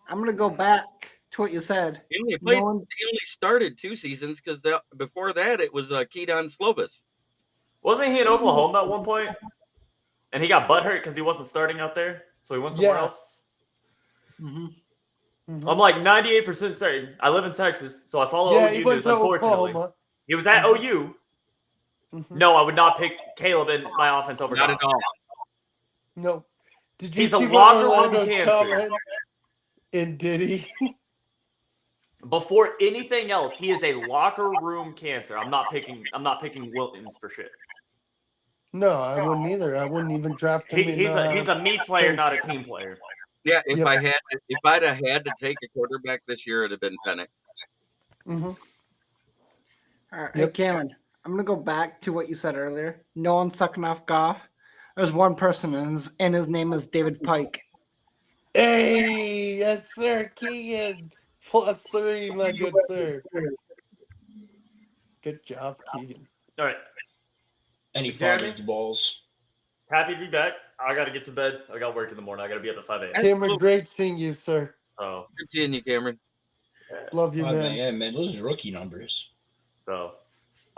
I'm gonna go back to what you said. He only, No one's- he only started 2 seasons because before that it was Keaton Slovis. Wasn't he in Oklahoma at one point? And he got butthurt because he wasn't starting out there, so he went somewhere else. Yes. Mhm. Mhm. I'm like 98% certain. I live in Texas, so I follow Yeah, OU he went news. to Unfortunately, Oklahoma. he was at OU. Mhm. No, I would not pick Caleb in my offense over Not Goff. at all. No. Did you He's a see locker what room Orlando's cancer. comment? And did he? Before anything else, he is a locker room cancer. I'm not picking Williams for shit. No, I wouldn't either. I wouldn't even draft him. He's a me player, first. not a team player. Yeah, if Yep. I'd have had to take a quarterback this year, it'd have been Penix. Mhm. All right, Yep. hey, Cameron, I'm gonna go back to what you said earlier. No one's sucking off Goff. There's one person, and his name is David Pike. Hey, yes, sir, Keegan. +3, my good sir. Good job, Keegan. All right. And he Jeremy? fumbles the balls. Happy to be back. I got to get to bed. I got work in the morning. I got to be up at 5 a.m. Cameron, great seeing you, sir. So, Good seeing you, Cameron. Love you, Oh, man. yeah, man, those are rookie numbers. I'll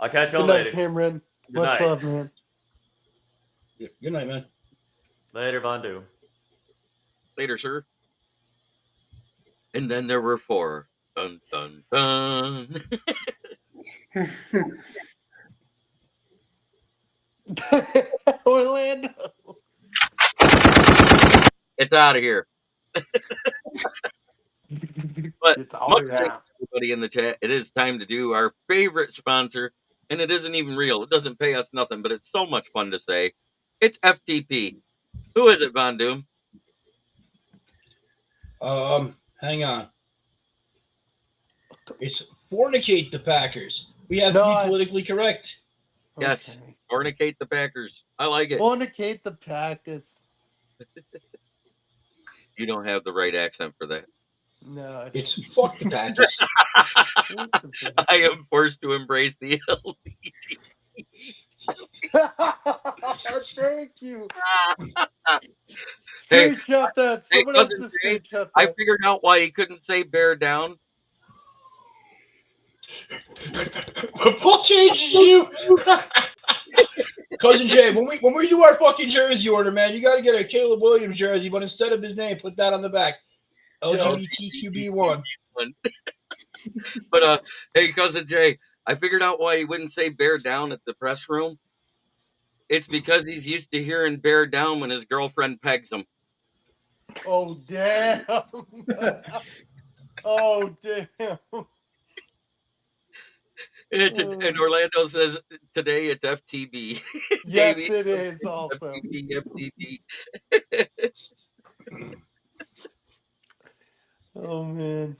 catch y'all Good night, later. Cameron. Good Much night. love, man. Yeah, good night, man. Later, Von Du. Later, sir. And then there were 4. Dun, dun, dun. Orlando. It's out of here. But It's all much right. like everybody in the chat, it is time to do our favorite sponsor, and it isn't even real. It doesn't pay us nothing, but it's so much fun to say. It's FTP. Who is it, Von Doom? Hang on. It's fornicate the Packers. We have to Nice. be politically correct. Yes. Okay. Fornicate the Packers. I like it. Fornicate the Packers. You don't have the right accent for that. No, I It's don't. fuck the Packers. I am forced to embrace the LD. Thank you. Hey, Screenshot that. hey, Someone else Cousin just Jay, screenshot I that. figured out why he couldn't say bear down. What changes you? Cousin Jay, when we do our fucking jersey order, man, you got to get a Caleb Williams jersey, but instead of his name, put that on the back. LGBTQB1. But hey, Cousin Jay, I figured out why he wouldn't say bear down at the press room. It's because he's used to hearing bear down when his girlfriend pegs him. Oh, damn. Oh, damn. And Orlando says today it's FTB. Yes, Baby. it is also. FTB. Oh, man.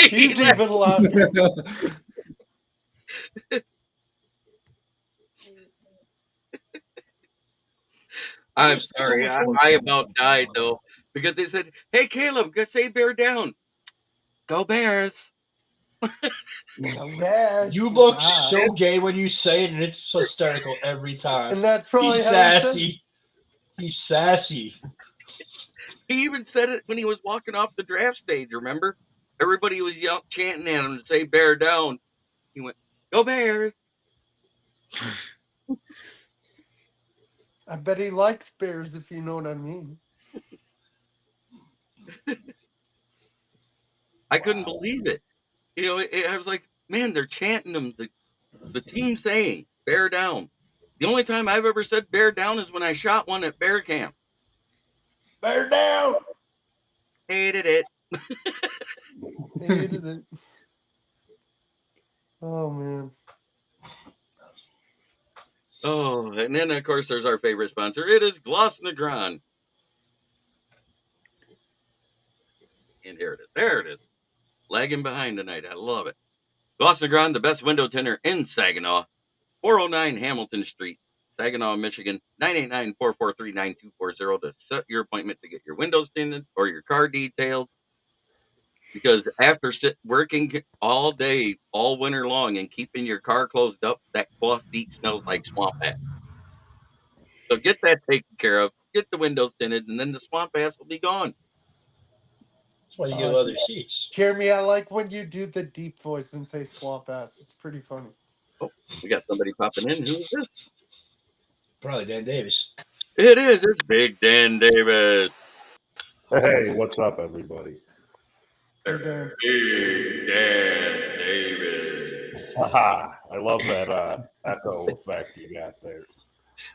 He's even laughing. I'm sorry. I about died though because they said, "Hey, Caleb, go say bear down." Go Bears. Yeah, You look wow. so gay when you say it, and it's hysterical every time. And that's probably He's how he says it. sassy. He's sassy. He even said it when he was walking off the draft stage, remember? Everybody was chanting at him to say bear down. He went, go Bears. I bet he likes bears, if you know what I mean. I couldn't believe it. You know, I was like, man, they're chanting him, the team saying bear down. The only time I've ever said bear down is when I shot one at bear camp. Bear down! Hated it. Hated it. Oh, man. Oh, and then, of course, there's our favorite sponsor. It is Gloss Negron. And here it is. There it is. Lagging behind tonight. I love it. Gloss Negron, the best window tinter in Saginaw. 409 Hamilton Street, Saginaw, Michigan. 989-443-9240 to set your appointment to get your windows tinted or your car detailed. Because after working all day, all winter long, and keeping your car closed up, that cloth seat smells like swamp ass. So get that taken care of. Get the windows tinted, and then the swamp ass will be gone. That's why you get leather seats. Jeremy, I like when you do the deep voice and say swamp ass. It's pretty funny. Oh, we got somebody popping in. Who is this? Probably Dan Davis. It is. It's Big Dan Davis. Hey, what's up, everybody? Hey, Dan. Big Dan Davis. Haha, I love that echo effect you got there.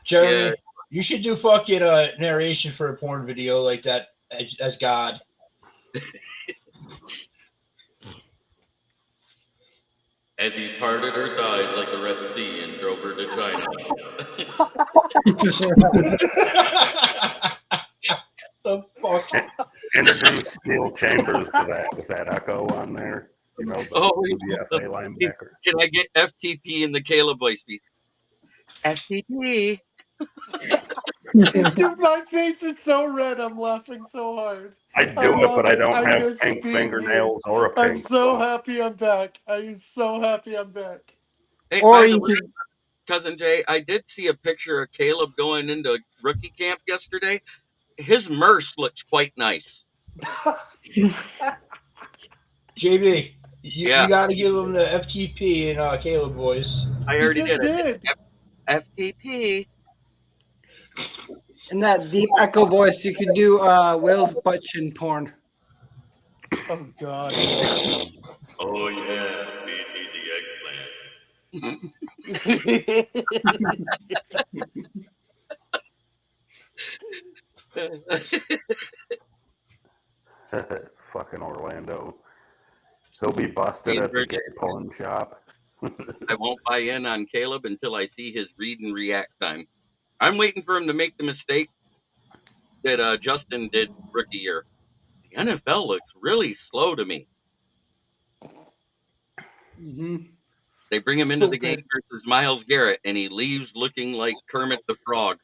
Jeremy, Yeah. you should do fucking narration for a porn video like that as God. As he parted her thighs like the Red Sea and drove her to China. The fuck? Introduce Steel Chambers to that with that echo on there. You know, the UDFA linebacker. Can I get FTP in the Caleb voice, please? FTP. Dude, my face is so red. I'm laughing so hard. I do it, but I don't have miss pink being fingernails or a I'm pink. so happy I'm back. I'm so happy I'm back. Hey, Or by the you way, could Cousin Jay, I did see a picture of Caleb going into rookie camp yesterday. His merce looks quite nice. JB, Yeah. you got to give him the FTP and Caleb voice. I already just did. did. FTP. in that deep echo voice, you could do Will's butt chin porn. Oh God. Oh yeah, feed me the eggplant. Fucking Orlando. He'll be busted at the gay porn shop. I won't buy in on Caleb until I see his read and react time. I'm waiting for him to make the mistake that Justin did rookie year. The NFL looks really slow to me. Mm-hmm. They bring him into So the game good. versus Myles Garrett, and he leaves looking like Kermit the Frog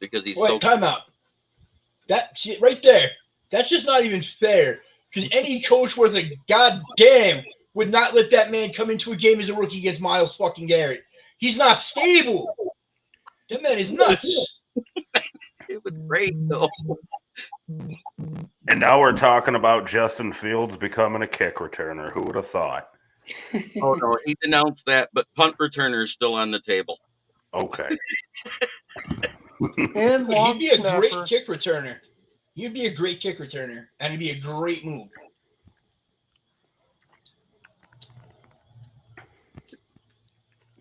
because he's Wait, so. time out. That shit right there. That's just not even fair. Because any coach worth a goddamn would not let that man come into a game as a rookie against Myles fucking Garrett. He's not stable. That man is nuts. It was great though. And now we're talking about Justin Fields becoming a kick returner. Who would have thought? Oh no, he denounced that, but punt returner is still on the table. Okay. And He'd long be a snapper. great kick returner. He'd be a great kick returner. And it'd be a great move.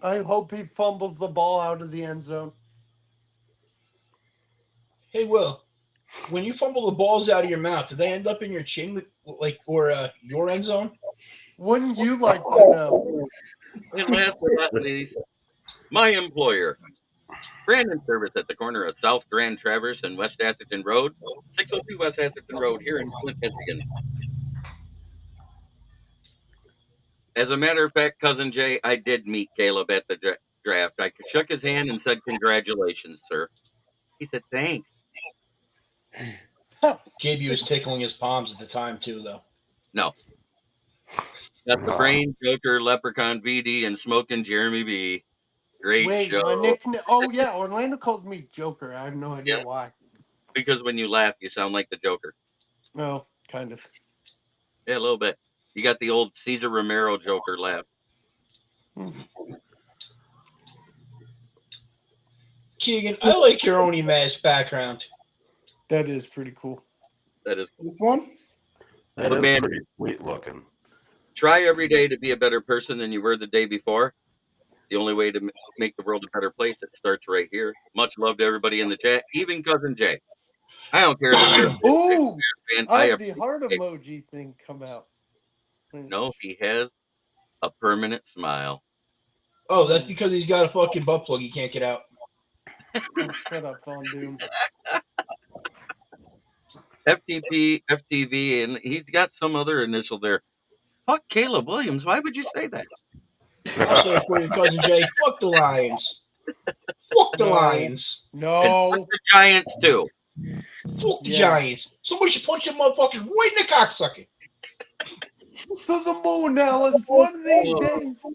I hope he fumbles the ball out of the end zone. Hey, Will, when you fumble the balls out of your mouth, do they end up in your chin or your end zone? Wouldn't you like to know? And last but not least, my employer, Brandon Service at the corner of South Grand Traverse and West Atherton Road, 602 West Atherton Road here in Flint, Michigan. As a matter of fact, Cousin Jay, I did meet Caleb at the draft. I shook his hand and said, "Congratulations, sir." He said, "Thanks." JB was tickling his palms at the time, too, though. No. Got the Brain, Joker, Leprechaun, VD, and Smoking Jeremy B. Great Wait, show. my nickname. Oh yeah, Orlando calls me Joker. I have no idea Yeah. why. Because when you laugh, you sound like the Joker. No, kind of. Yeah, a little bit. You got the old Cesar Romero Joker laugh. Keegan, I like your Oni mask background. That is pretty cool. That is This one? That But is man- pretty sweet looking. Try every day to be a better person than you were the day before. The only way to make the world a better place, it starts right here. Much love to everybody in the chat, even Cousin Jay. I don't care if you're a Ooh, fan. I I have the heart appreciate- emoji thing come out. No, he has a permanent smile. Oh, that's because he's got a fucking butt plug he can't get out. Oh, shut up, Von Doom. FTP, FTV, and he's got some other initial there. Fuck Caleb Williams. Why would you say that? I'll say it for you, Cousin Jay. Fuck the Lions. Fuck the No. Lions. No. The Giants too. Fuck the Yeah. Giants. Somebody should punch them motherfuckers right in the cocksucker. To the moon, Alice. One of these Oh. days.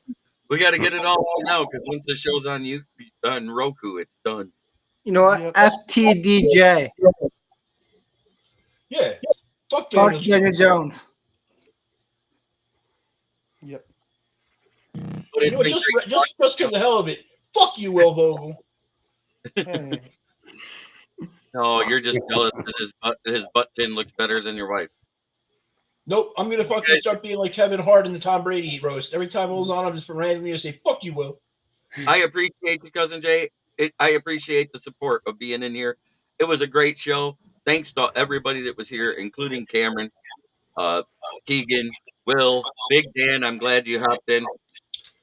We got to get it all out now because once the show's on you on Roku, it's done. You know what? Yep. FTDJ. Yeah. Fuck Fuck Daniel. Daniel Jones. Yep. But You it's know, been just great. because of the hell of it. Fuck you, Will Vogel. Hey. No, you're just jealous that his butt chin looks better than your wife. Nope, I'm gonna fucking start being like Kevin Hart in the Tom Brady roast. Every time Will's on, I'm just randomly gonna say, "Fuck you, Will." I appreciate you, Cousin Jay. I appreciate the support of being in here. It was a great show. Thanks to everybody that was here, including Cameron, Keegan, Will, Big Dan. I'm glad you hopped in.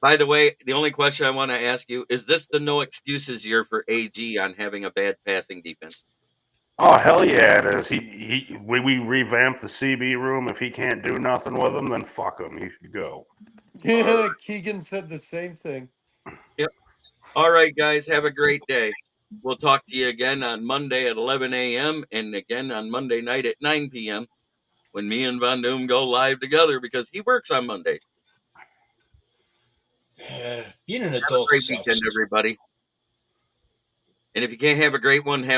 By the way, the only question I want to ask you is this the no excuses year for AG on having a bad passing defense? Oh hell yeah, it is. We revamped the CB room. If he can't do nothing with him, then fuck him. He should go. Yeah, Keegan said the same thing. All right, guys, have a great day. We'll talk to you again on Monday at 11 a.m. and again on Monday night at 9 p.m. when me and Von Doom go live together because he works on Monday. Being an Have a adult great sucks. weekend, everybody. And if you can't have a great one, have